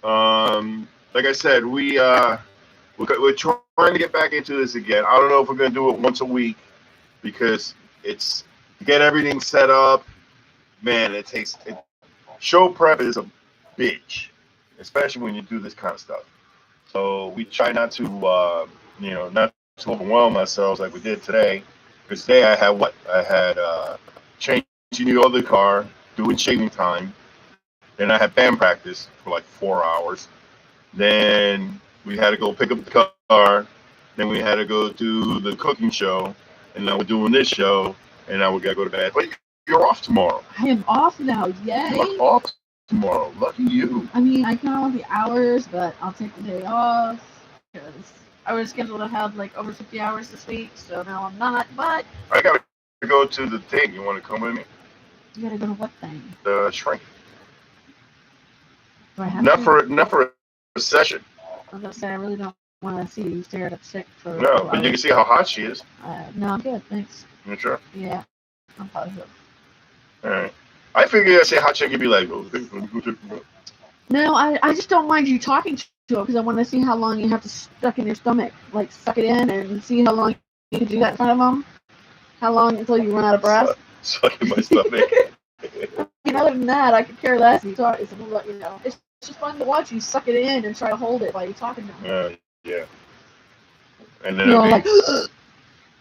Like I said, we're trying to get back into this again. I don't know if we're gonna do it once a week because it's to get everything set up. Man, show prep is a bitch, especially when you do this kind of stuff. So we try not to, not to overwhelm ourselves like we did today. Because today I had changing the other car, doing shaving time. Then I had band practice for like 4 hours. Then we had to go pick up the car. Then we had to go do the cooking show. And now we're doing this show. And now we got to go to bed. But you're off tomorrow. I am off now. Yay! You're off tomorrow. Lucky you. I mean, I count all the hours, but I'll take the day off because I was scheduled to have like over 50 hours this week, so now I'm not. But I got to go to the thing. You want to come with me? you gotta go to what thing? The shrink. Do I have Not to? for a session. I was gonna say I really don't want to see you stare at sick for. No, but you can see how hot she is. No, I'm good, thanks. You sure? Yeah, I'm positive. All right. I figured I'd say hot chick, you'd be like, oh, No, I just don't mind you talking to her because I want to see how long you have to stuck in your stomach, like suck it in, and see how long you can do that in front of them. How long until you run out of breath? sucking my stomach. Other than that, I could care less. It's just fun to watch you suck it in and try to hold it while you're talking to me. Yeah. And then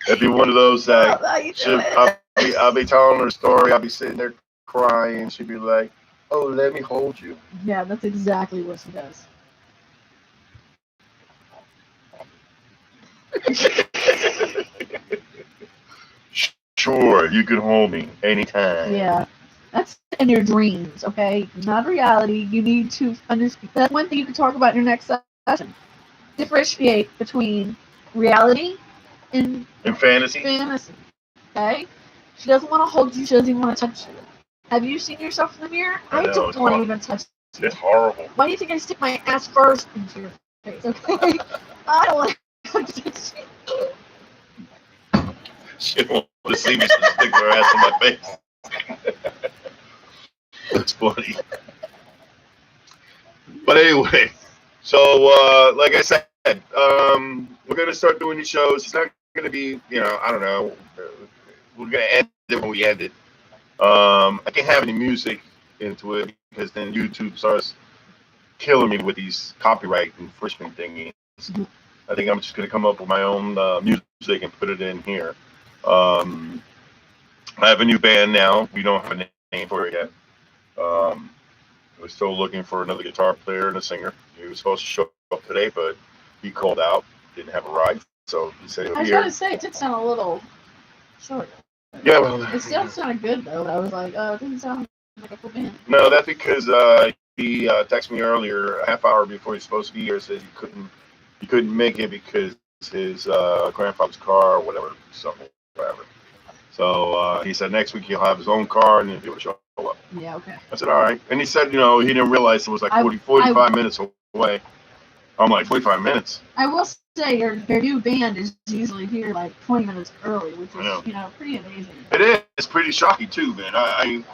it'd be one of those that I'll be telling her a story. I'll be sitting there crying. She'd be like, "Oh, let me hold you." Yeah, that's exactly what she does. Sure, you can hold me anytime. Yeah, that's in your dreams, okay? Not reality. You need to understand. That's one thing you can talk about in your next session. Differentiate between reality and fantasy. Okay? She doesn't want to hold you. She doesn't even want to touch you. Have you seen yourself in the mirror? I don't want to even touch you. It's horrible. Why do you think I stick my ass first into your face? Okay? I don't want to touch you. She don't want to see me stick her ass in my face. That's funny. But anyway, so like I said, we're gonna start doing these shows. It's not gonna be, I don't know. We're gonna end it when we end it. I can't have any music into it because then YouTube starts killing me with these copyright infringement thingies. I think I'm just gonna come up with my own music and put it in here. I have a new band now. We don't have a name for it yet. We're still looking for another guitar player and a singer. He was supposed to show up today, but he called out, didn't have a ride, so he said he'll I was be here. gonna say it did sound a little short. Yeah, well, it still sounded good though. I was like, it doesn't sound like a full band. No, that's because he texted me earlier, a half hour before he's supposed to be here, said he couldn't make it because his grandfather's car or whatever, something, whatever. So he said next week he'll have his own car and he'll be able to show up. Yeah, okay. I said, all right. And he said, he didn't realize it was like 45 minutes away. I'm like, 45 minutes? I will say your new band is usually here like 20 minutes early, which is, pretty amazing. It is. It's pretty shocking too, man.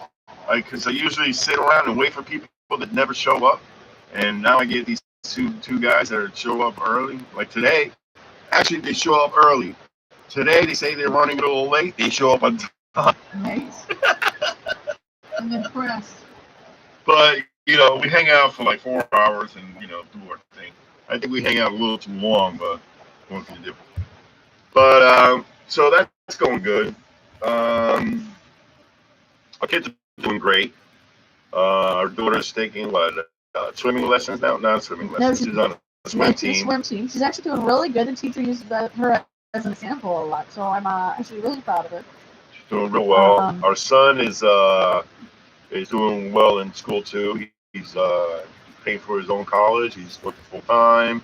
Because I usually sit around and wait for people that never show up. And now I get these two guys that show up early. Like today, actually they show up early. Today they say they're running a little late. They show up on time. Nice. I'm impressed. But, we hang out for like 4 hours and, do our thing. I think we hang out a little too long, but what can you do? But, so that's going good. Our kids are doing great. Our daughter's taking, swimming lessons now? Not swimming lessons. She's on a swim team. She's actually doing really good. The teacher uses her as an example a lot, so I'm actually really proud of her. She's doing real well. Our son is doing well in school too. He's paying for his own college. He's working full time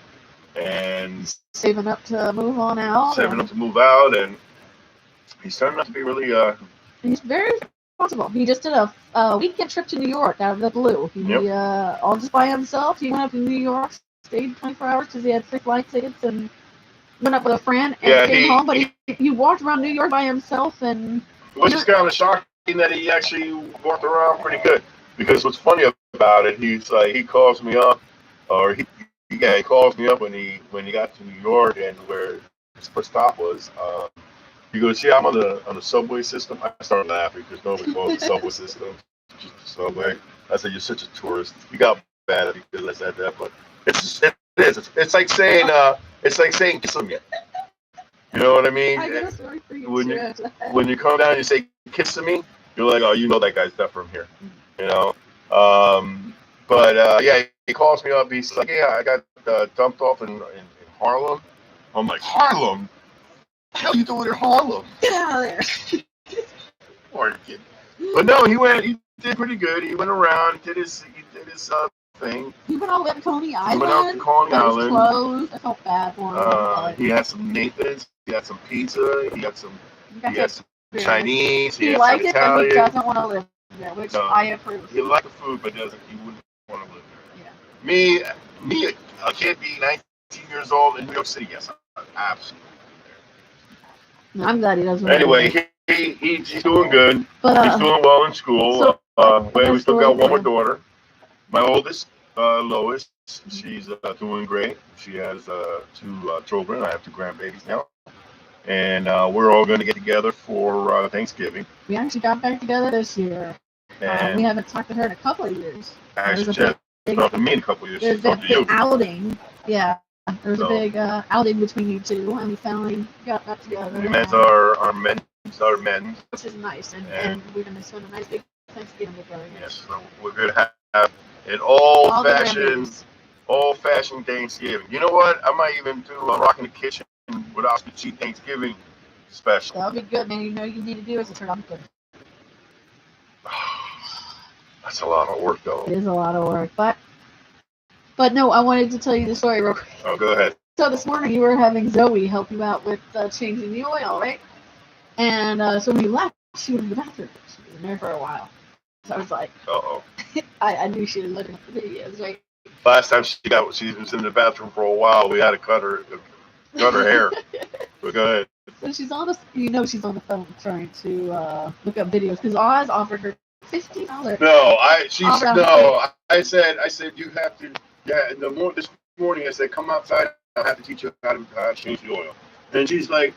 and saving up to move on out. And he's turning out to be really. He's very possible. He just did a weekend trip to New York out of the blue. He all just by himself. He went up to New York, stayed 24 hours because he had free flight tickets, and went up with a friend and came home. But he walked around New York by himself, and which is kind of shocking that he actually walked around pretty good. Because what's funny about it, he calls me up, or he calls me up when he got to New York and where his first stop was. He goes, yeah, I'm on the subway system. I started laughing because nobody calls the subway system, just the subway. I said, you're such a tourist. You got mad at me because I said that, but it is. It's like saying kiss me. You know what I mean? I get a story for you. When you come down and you say kiss me, you're like, oh, you know that guy's not from here. You know. But yeah, he calls me up. He's like, yeah, I got dumped off in Harlem. I'm like, Harlem? What the hell you doing in Harlem? Get out of there. Poor kid. But no, he did pretty good. He went around, he did his thing. He went all the way up to Coney Island. He went out to Coney Island. Closed. I felt bad for him. He had some Nathan's. He had some pizza. He had some Chinese. He liked it, but he doesn't want to live there, which I approve. He liked the food, but he wouldn't want to live there. Yeah. Me, a kid being 19 years old in New York City, yes, absolutely. I'm glad he doesn't. Anyway, he's doing good. But, he's doing well in school. We still got one more daughter. My oldest, Lois, she's doing great. She has 2 children. I have 2 grandbabies now. And we're all going to get together for Thanksgiving. We actually got back together this year. And we haven't talked to her in a couple of years. Actually, talked to me in a couple of years. There's a big outing. Yeah. There's a big outing between you two, and we finally got back together. We met our men. Which is nice, and we're going to spend a nice big Thanksgiving together. Yes, so we're going to have an old-fashioned Thanksgiving. You know what? I might even do a Rock in the Kitchen with Oscar G Thanksgiving special. That would be good, man. You know you need to do is turn on good. That's a lot of work, though. It is a lot of work, but no, I wanted to tell you the story real quick. Oh, go ahead. So this morning you were having Zoe help you out with changing the oil, right? And so when you left, she was in the bathroom. She was in there for a while. So I was like, uh-oh. I knew she was looking at the videos, right? Last time she was in the bathroom for a while, we had to cut her hair. But go ahead. So she's on the phone trying to look up videos because Oz offered her $50. No, I said you have to. Yeah, this morning I said come outside. I have to teach you how to change the oil. And she's like,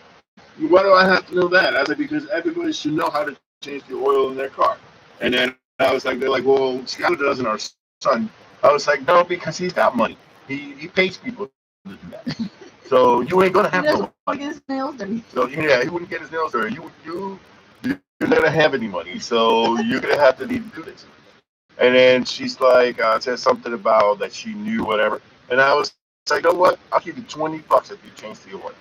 why do I have to know that? I said because everybody should know how to change the oil in their car. And then I was like, they're like, well, Scott doesn't, our son. I was like, no, because he's got money. He pays people to do that. So you ain't gonna have no money. Get his nails dirty. So yeah, he wouldn't get his nails dirty. You're not gonna have any money, so you're gonna have to need to do this. And then she's like, said something about that she knew whatever. And I was like, you know what? I'll give you $20 if you change the oil.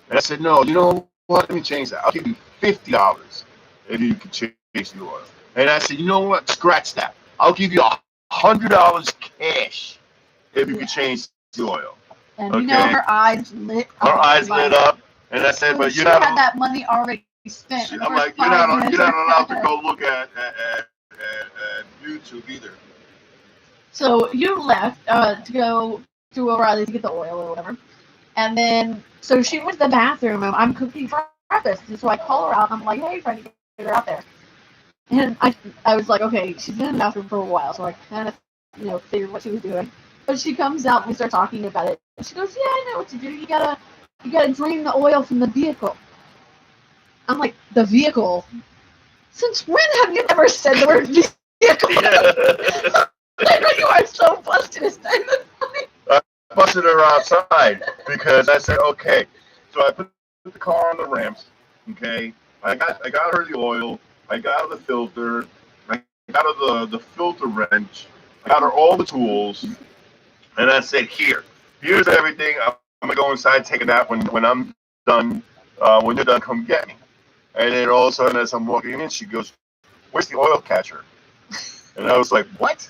And I said, no, you know what? Let me change that. I'll give you $50 if you can change the oil. And I said, you know what? Scratch that. I'll give you $100 cash if you can change the oil. And you know her eyes lit up. Her eyes lit up. And I said, but you're not. She had that money already spent. I'm like, you're not allowed to go look at YouTube either. So you left to go to O'Reilly's to get the oil or whatever. And then, so she went to the bathroom and I'm cooking breakfast. And so I call her out and I'm like, hey, trying to get her out there. And I was like, okay, she's been in the bathroom for a while. So I kind of, figured what she was doing. But she comes out and we start talking about it. And she goes, yeah, I know what to do. You gotta drain the oil from the vehicle. I'm like, the vehicle? Since when have you ever said the word vehicle? I know you are so busted. I busted her outside because I said, okay. So I put the car on the ramps. Okay, I got her the oil. I got her the filter. I got her the filter wrench. I got her all the tools. And I said, here's everything. I'm gonna go inside, take a nap. When I'm done, when you're done, come get me. And then all of a sudden, as I'm walking in, she goes, where's the oil catcher? And I was like, what?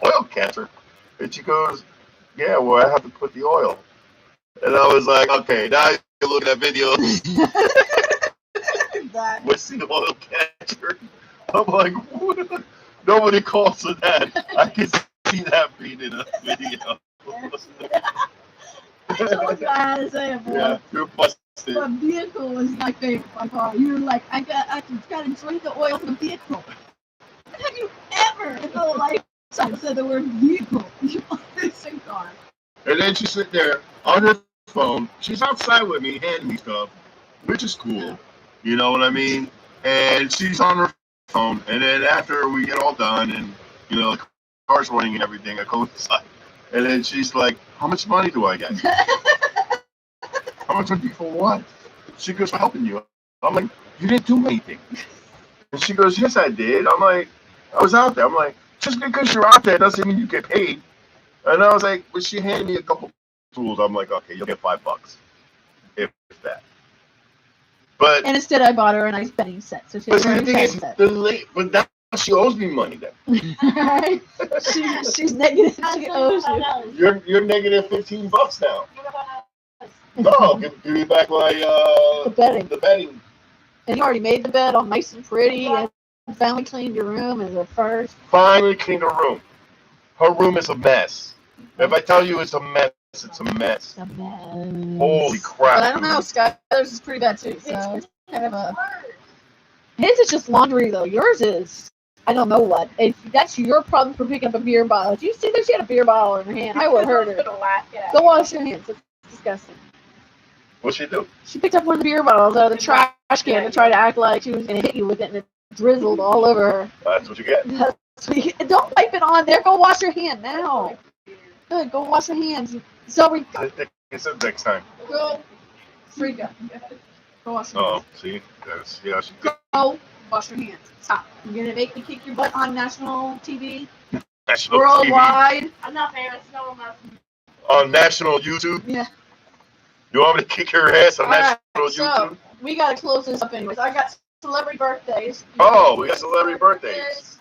Oil catcher? And she goes, yeah, well, I have to put the oil. And I was like, okay, now you can look at that video. What's the oil catcher? I'm like, what? Nobody calls for that. I can see that being in a video. I told you I had to say it, boy. Yeah, you're busted. The vehicle was my favorite by far. You were like, I gotta drink the oil from the vehicle. Have you ever in the lifetime said the word vehicle on this car? And then she's sitting there on her phone. She's outside with me, handing me stuff, which is cool. You know what I mean? And she's on her phone. And then after we get all done and, you know, the car's running and everything, I go inside. And then she's like, how much money do I get? How much money for what? She goes, for helping you. I'm like, you didn't do anything. And she goes, yes, I did. I'm like, I was out there. I'm like, just because you're out there doesn't mean you get paid. And I was like, well, she handed me a couple tools. I'm like, okay, you'll get $5, if that. But And instead, I bought her a nice betting set. So she has a the nice thing betting is, set. but now she owes me money then. Right? She's negative. She owes you. You're negative $15 now. No, give me back my The betting. the betting. And you already made the bed all nice and pretty, and finally cleaned your room as a first. Finally cleaned her room. Her room is a mess. If I tell you it's a mess, it's a mess. A mess. Holy crap. But I don't know, Skylar's is pretty bad too. So it's kind of a. His is just laundry though. Yours is. I don't know what. If that's your problem for picking up a beer bottle. If you see that she had a beer bottle in her hand, I would hurt her. Go wash your hands. It's disgusting. What'd she do? She picked up one of the beer bottles out of the trash can and tried to act like she was going to hit you with it, and it drizzled all over her. That's what you get. Don't wipe it on there. Go wash your hand now. Good. Go wash your hands. So I said next time. go. Freak out. Go wash your Oh, hands. see? That's, yeah, she Go wash your hands. Stop. You're going to make me kick your butt on national TV? national TV. Worldwide? I'm not famous. No one knows. On national YouTube? Yeah. You want me to kick her ass on All right, national so YouTube? we got to close this up anyways. I got celebrity birthdays. Oh, we got celebrity birthdays.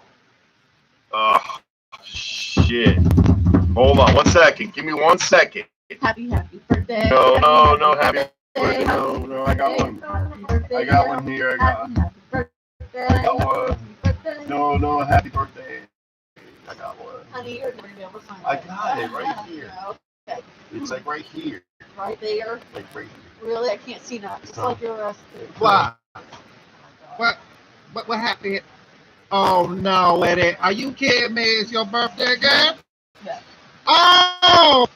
Oh, shit. Hold on 1 second. Give me 1 second. Happy birthday. No, happy birthday. No, I got one. Happy birthday. I got one here. Happy birthday. I got one. Birthday. No, happy birthday. I got one. Honey, you're going to be able to find I got it right here. Okay. It's like right here. Right there. Like right here. Really, I can't see now. Just like your rest. What? What happened? Oh no, Eddie. Are you kidding me? It's your birthday again? Yeah. Oh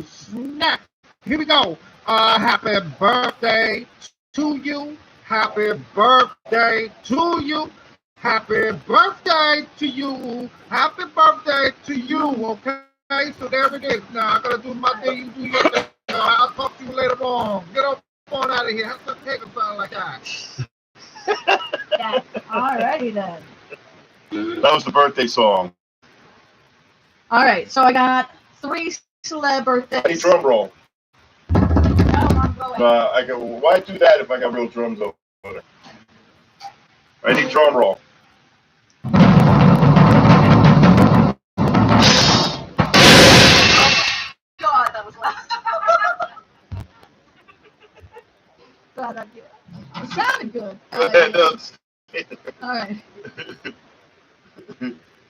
snap. Here we go. Happy birthday to you. Happy birthday to you. Happy birthday to you. Happy birthday to you. Okay, so there it is. Now I gotta do my thing. You do your thing. I'll talk to you later on. Get up on out of here. Have to take a sound like that. Yeah. Alrighty then. That was the birthday song. All right, so I got 3 celeb birthdays. I need drum roll. I go, why do that if I got real drums over there? I need drum roll. God, that was loud. God, that did. It sounded good. All right.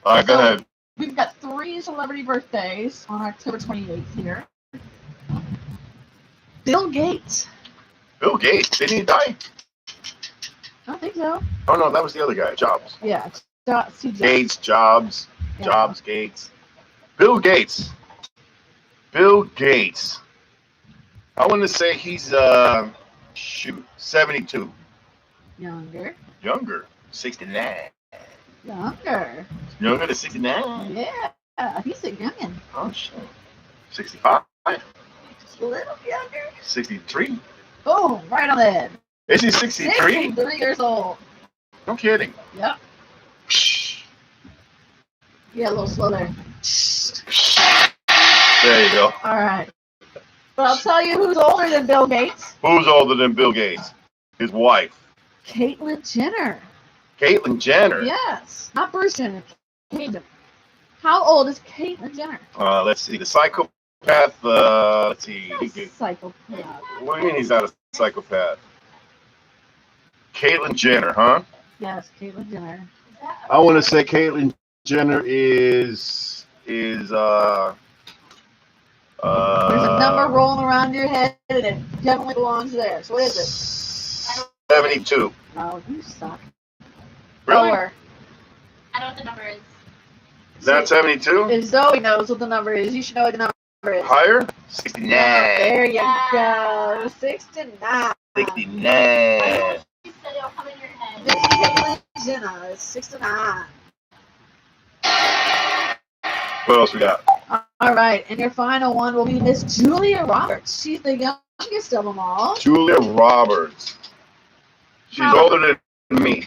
All right, go ahead. We've got 3 celebrity birthdays on October 28th here. Bill Gates. Bill Gates, didn't he die? I don't think so. Oh no, that was the other guy, Jobs. Yeah. Gates, Jobs, Yeah. Jobs, Gates. Bill Gates. Bill Gates. I want to say he's 72. Younger. Younger, 69. Younger. Younger than 69. Yeah. He's a youngin'. Oh shit. 65. Just a little younger. 63. Oh, right on the head. Is he 63? 63 years old. No kidding. Yep. Yeah, a little slow there. There you go. All right. But I'll tell you who's older than Bill Gates. Who's older than Bill Gates? His wife. Caitlyn Jenner. Caitlyn Jenner. Yes. Not Bruce Jenner. Caitlyn. How old is Caitlyn Jenner? Let's see. The psychopath. Let's see. Psychopath. What do you mean he's not a psychopath? Caitlyn Jenner, huh? Yes, Caitlyn Jenner. I want to say Caitlyn Jenner is There's a number rolling around your head, and it definitely belongs there. So what is it? 72. No, you suck. Really? Lower. I know what the number is. Is that 72? If Zoe knows what the number is, you should know what the number is. Higher? 69. There you Yeah. go. 69. 69. She said it'll come in your head. Caitlyn Jenner is 69. What else we got? All right, and your final one will be Miss Julia Roberts. She's the youngest of them all. Julia Roberts. She's older than me.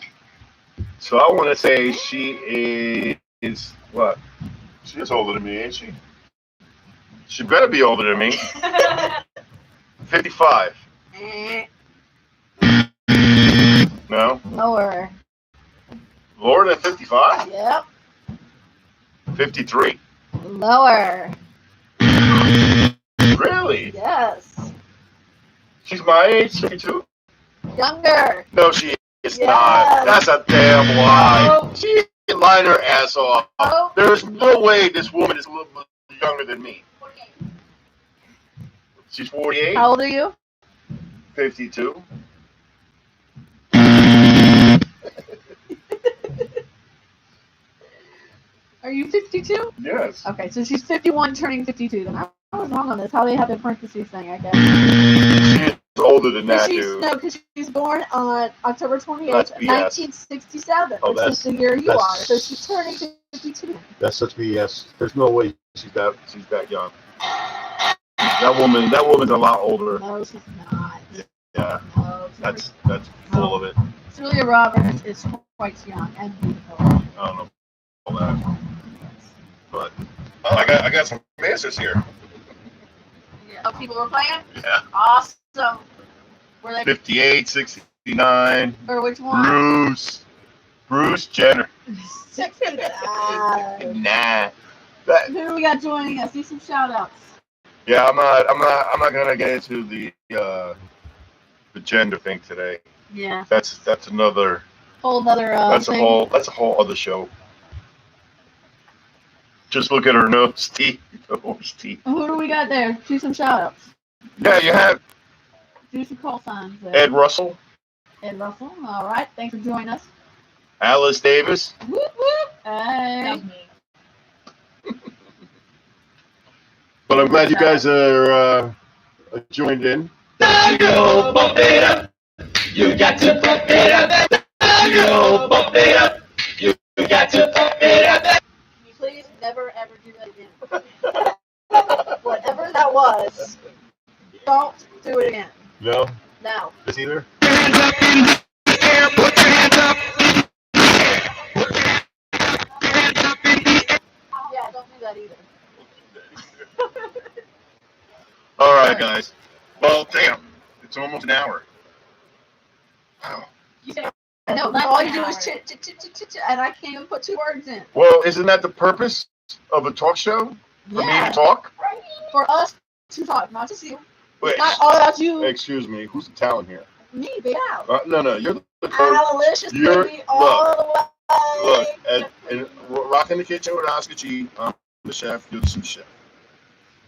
So I want to say she is what? She is older than me, ain't she? She better be older than me. 55. Eh, No? lower. Lower than 55? Yep. 53. Lower. Really? Yes. She's my age, 52? Younger. No, she is Yes. not. That's a damn lie. No. She lying her ass off. No. There's no way this woman is a little bit younger than me. She's 48? How old are you? 52. Are you 52? Yes. Okay, so she's 51 turning 52. Then I was wrong on this. How they have the parentheses thing, I guess. She's older than that, She's, dude. no, because she's born on October 28th, That's BS. 1967, Oh, which is the year you that's- are. So she's turning 52. That's such BS. There's no way she's that young. That woman's a lot older. No, she's not. Yeah, No, that's full of it. Julia Roberts is quite young and beautiful. I don't know all that, but I got some answers here. Oh, people were playing? Yeah. Awesome. Were they? 58, 69. Or which one? Bruce Jenner. 69. Nah. Who do we got joining us? Do some shout outs. Yeah, I'm not gonna get into the gender thing today. Yeah. That's another Whole nother that's thing. a whole other show. Just look at her nose teeth, nose teeth. Who do we got there? Do some shout outs. Yeah, you have Do some call signs there. Ed Russell, Ed Russell. All right. Thanks for joining us. Alice Davis, Whoop, whoop. Hey. That was me. but I'm glad you guys are joined in. You bump it up. You got to bump it up. You bump it up. You got to bump it up. Can you please never ever do that again? Whatever that was, don't do it again. No, No. this either. Hands up in the air. Put your hands up. Hands up in the air. Yeah, don't do that either. All right, guys. Well, damn, it's almost an hour. Wow. You said I know, less all than you an do hour. is chit, chit, chit, chit, chit, chit, and I can't even put 2 words in. Well, isn't that the purpose of a talk show? For me to talk? For us to talk, not just you. Wait, It's not all about you. excuse me. Who's the talent here? Me, Big Al. No, you're the coach. Alicious, You're- baby, all the way. Look, and Rockin' the Kitchen with Oscar G. I'm the chef. You're the sous chef.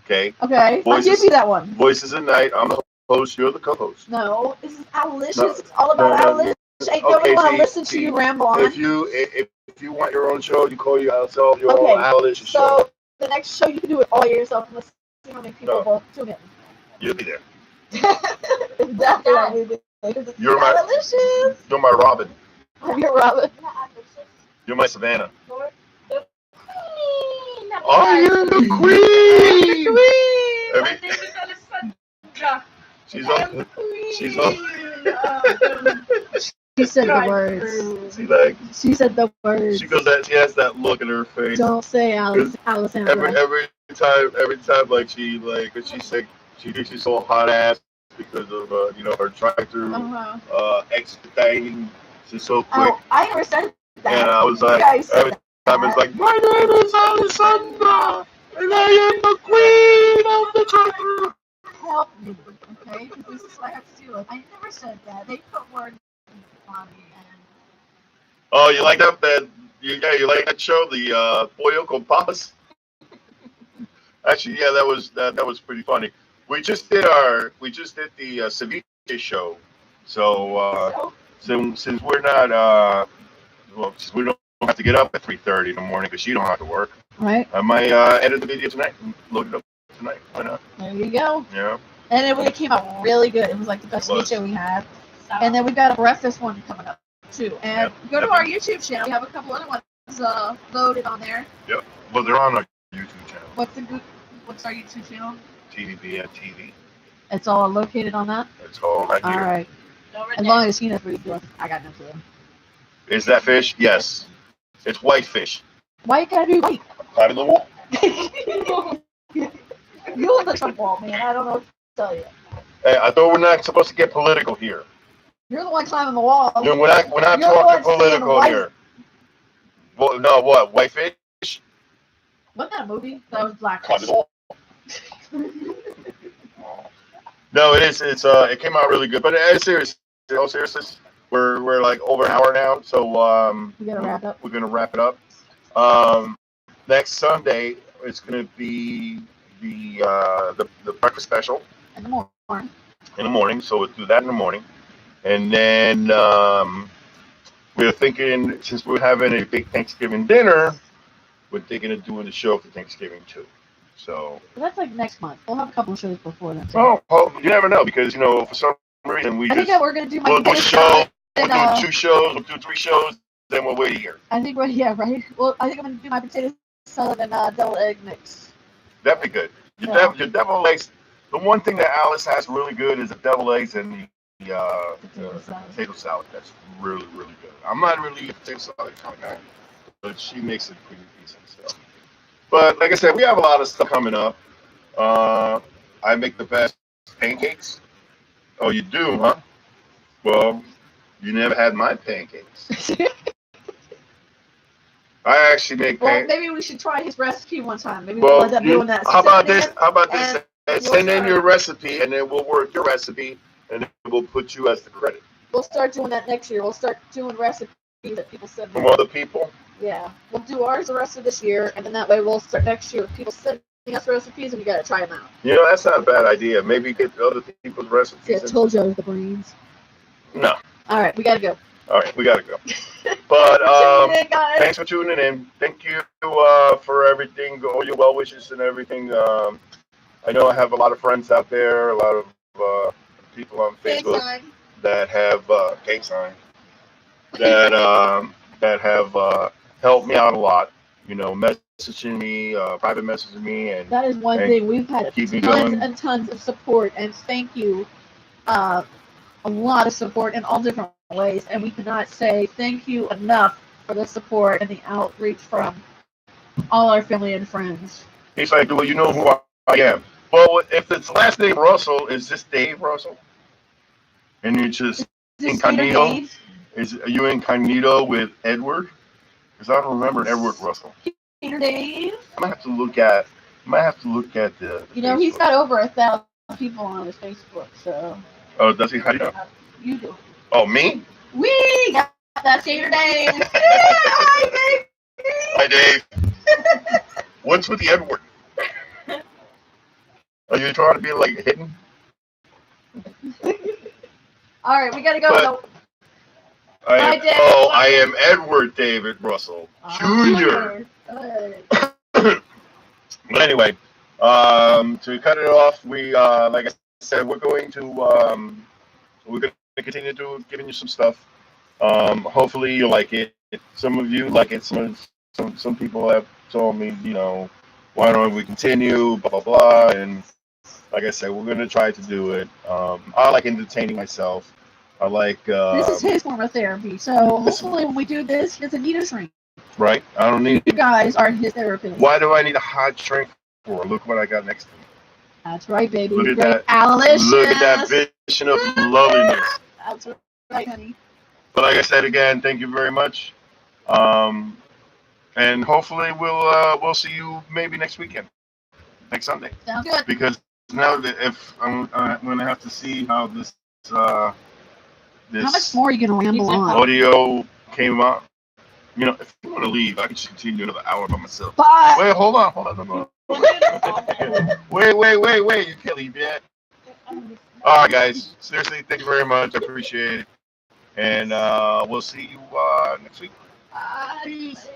Okay. Okay, I'll Voices. give you that one. Voices at night. I'm the host. You're the co-host. No, this is Alicious. No. It's all about No, no, Alicious. Ain't nobody okay, want to see, listen to see, you ramble on. If you want your own show, you call yourself your Okay, own Alicious show. So the next show you can do it all yourself. And let's see how many people No. will tune in. You'll be there. Exactly what we do. You're my- Alicious. You're my Robin. I'm your Robin. You're my Savannah. Queen. I am the queen. My Every- name is Alessandra. She's on. She's on. She said the words. See, like She said the words. she goes that. She has that look in her face. Don't say Alessandra. Every time, like she sick, she thinks she's so hot ass because of her tractor expediting. She's so quick, Oh, I never said that. and I was like, You guys said every time it's like, my name is Alessandra, and I am the queen of the tractor. help me, okay? Because this is what I have to deal with. I never said that. They put words on me, and Oh, you like that? You like that show, the Pollo con Papas? Actually, yeah, that was pretty funny. We just did the ceviche show. So since we're not since we don't have to get up at 3:30 in the morning because you don't have to work, Right? I might edit the video tonight and load it up tonight. Why not? There you go. Yeah. And it really came out really good. It was like the best It was. feature we had. And then we've got a breakfast one coming up too. And go to our YouTube channel. We have a couple other ones loaded on there. Well, they're on our YouTube channel, What's our YouTube channel? TVB at TV. It's all located on that. That's all right All here. right. As long as he knows what he's doing, I got no clue. Is that fish? Yes. It's white fish. Why you gotta be white? Climb in the wall. You look like some ball, man. I don't know what to tell you. Hey, I thought we're not supposed to get political here. You're the one climbing the wall. No, we're not You're the talking one seeing political white. here. Well, no, what? White fish? Wasn't that a movie? That was Black. Climb in the wall. No, it is. It came out really good. But seriously, in all seriousness, we're like over an hour now, so We gotta wrap up. we're gonna wrap it up. Next Sunday it's gonna be the breakfast special In the morning. in the morning. So we'll do that in the morning, and then we're thinking, since we're having a big Thanksgiving dinner, we're thinking of doing the show for Thanksgiving too. So. Well, that's like next month. We'll have a couple of shows before then. Too. Oh, you never know, because for some reason I think that we're gonna do my we'll do a potato show, salad we'll and, do 2 shows, we'll do 3 shows, then we'll wait a year. I think right. Well, I think I'm gonna do my potato salad and deviled egg mix. That'd be good. Yeah. Your deviled eggs. The one thing that Alice has really good is the deviled eggs and the potato salad. That's really, really good. I'm not really a potato salad kind of guy, but she makes it pretty decent. So. But like I said, we have a lot of stuff coming up. I make the best pancakes. Oh, you do, huh? Well, you never had my pancakes. I actually make Well, pancakes. maybe we should try his recipe one time. Maybe we'll Well, end up doing that. how about Send this? it How about this? and Send in we'll your recipe, and then we'll work your recipe, and then we'll put you as the credit We'll start doing that next year. We'll start doing recipes that people send from in. other people. Yeah, we'll do ours the rest of this year, and then that way we'll start next year with people sending us recipes, and we gotta try them out. That's not a bad idea. Maybe get other people's See, I recipes. told you I was the brains. No. All right, we gotta go. All right, we gotta go. But Tune in, guys. thanks for tuning in. Thank you for everything, all your well wishes and everything. I know I have a lot of friends out there, a lot of people on Thanks, Facebook son. that have cake sign that have helped me out a lot. Messaging me, private messaging me, and That is one Hey, thing. We've had keep me tons going. and tons of support, and thank you. A lot of support in all different ways, and we cannot say thank you enough for the support and the outreach from all our family and friends. he's like, "Well, you know who I am." Well, if it's last name Russell, is this Dave Russell? And you just Is this Incognito? Peter Dave? Are you incognito with Edward? Because I don't remember Edward Russell. Peter Dave? I might have to look at the. You know, he's Facebook. got over 1,000 people on his Facebook, so Oh, does he? How do you know? you do. Oh, me? We got that Peter Dave. Hi, Dave. Hi, Dave. What's with the Edward? Are you trying to be like hidden? All right, we gotta go. But- Bye, Dave. I am Edward David Russell Jr. But anyway, to cut it off, we like I said, we're going to continue giving you some stuff. Hopefully you like it. Some of you like it. Some people have told me, why don't we continue? Blah blah blah. And like I said, we're gonna try to do it. I like entertaining myself. I like. This is his form of therapy, so hopefully when we do this, he doesn't need a shrink. Right. I don't need. You guys are his therapist. Why do I need a hot drink for? Look what I got next to me. That's right, baby. Look at Great that. Alicious. Look at that vision of loveliness. That's right, honey. But like I said again, thank you very much. And hopefully we'll see you maybe next weekend, next Sunday. Sounds good. Because now that if I'm gonna have to see how this How much more are you gonna ramble on? audio came out. You know, if you want to leave, I can just continue another hour by myself. But Wait, hold on. No. Wait. You can't leave yet. All right, guys. Seriously, thank you very much. I appreciate it. And we'll see you next week. peace.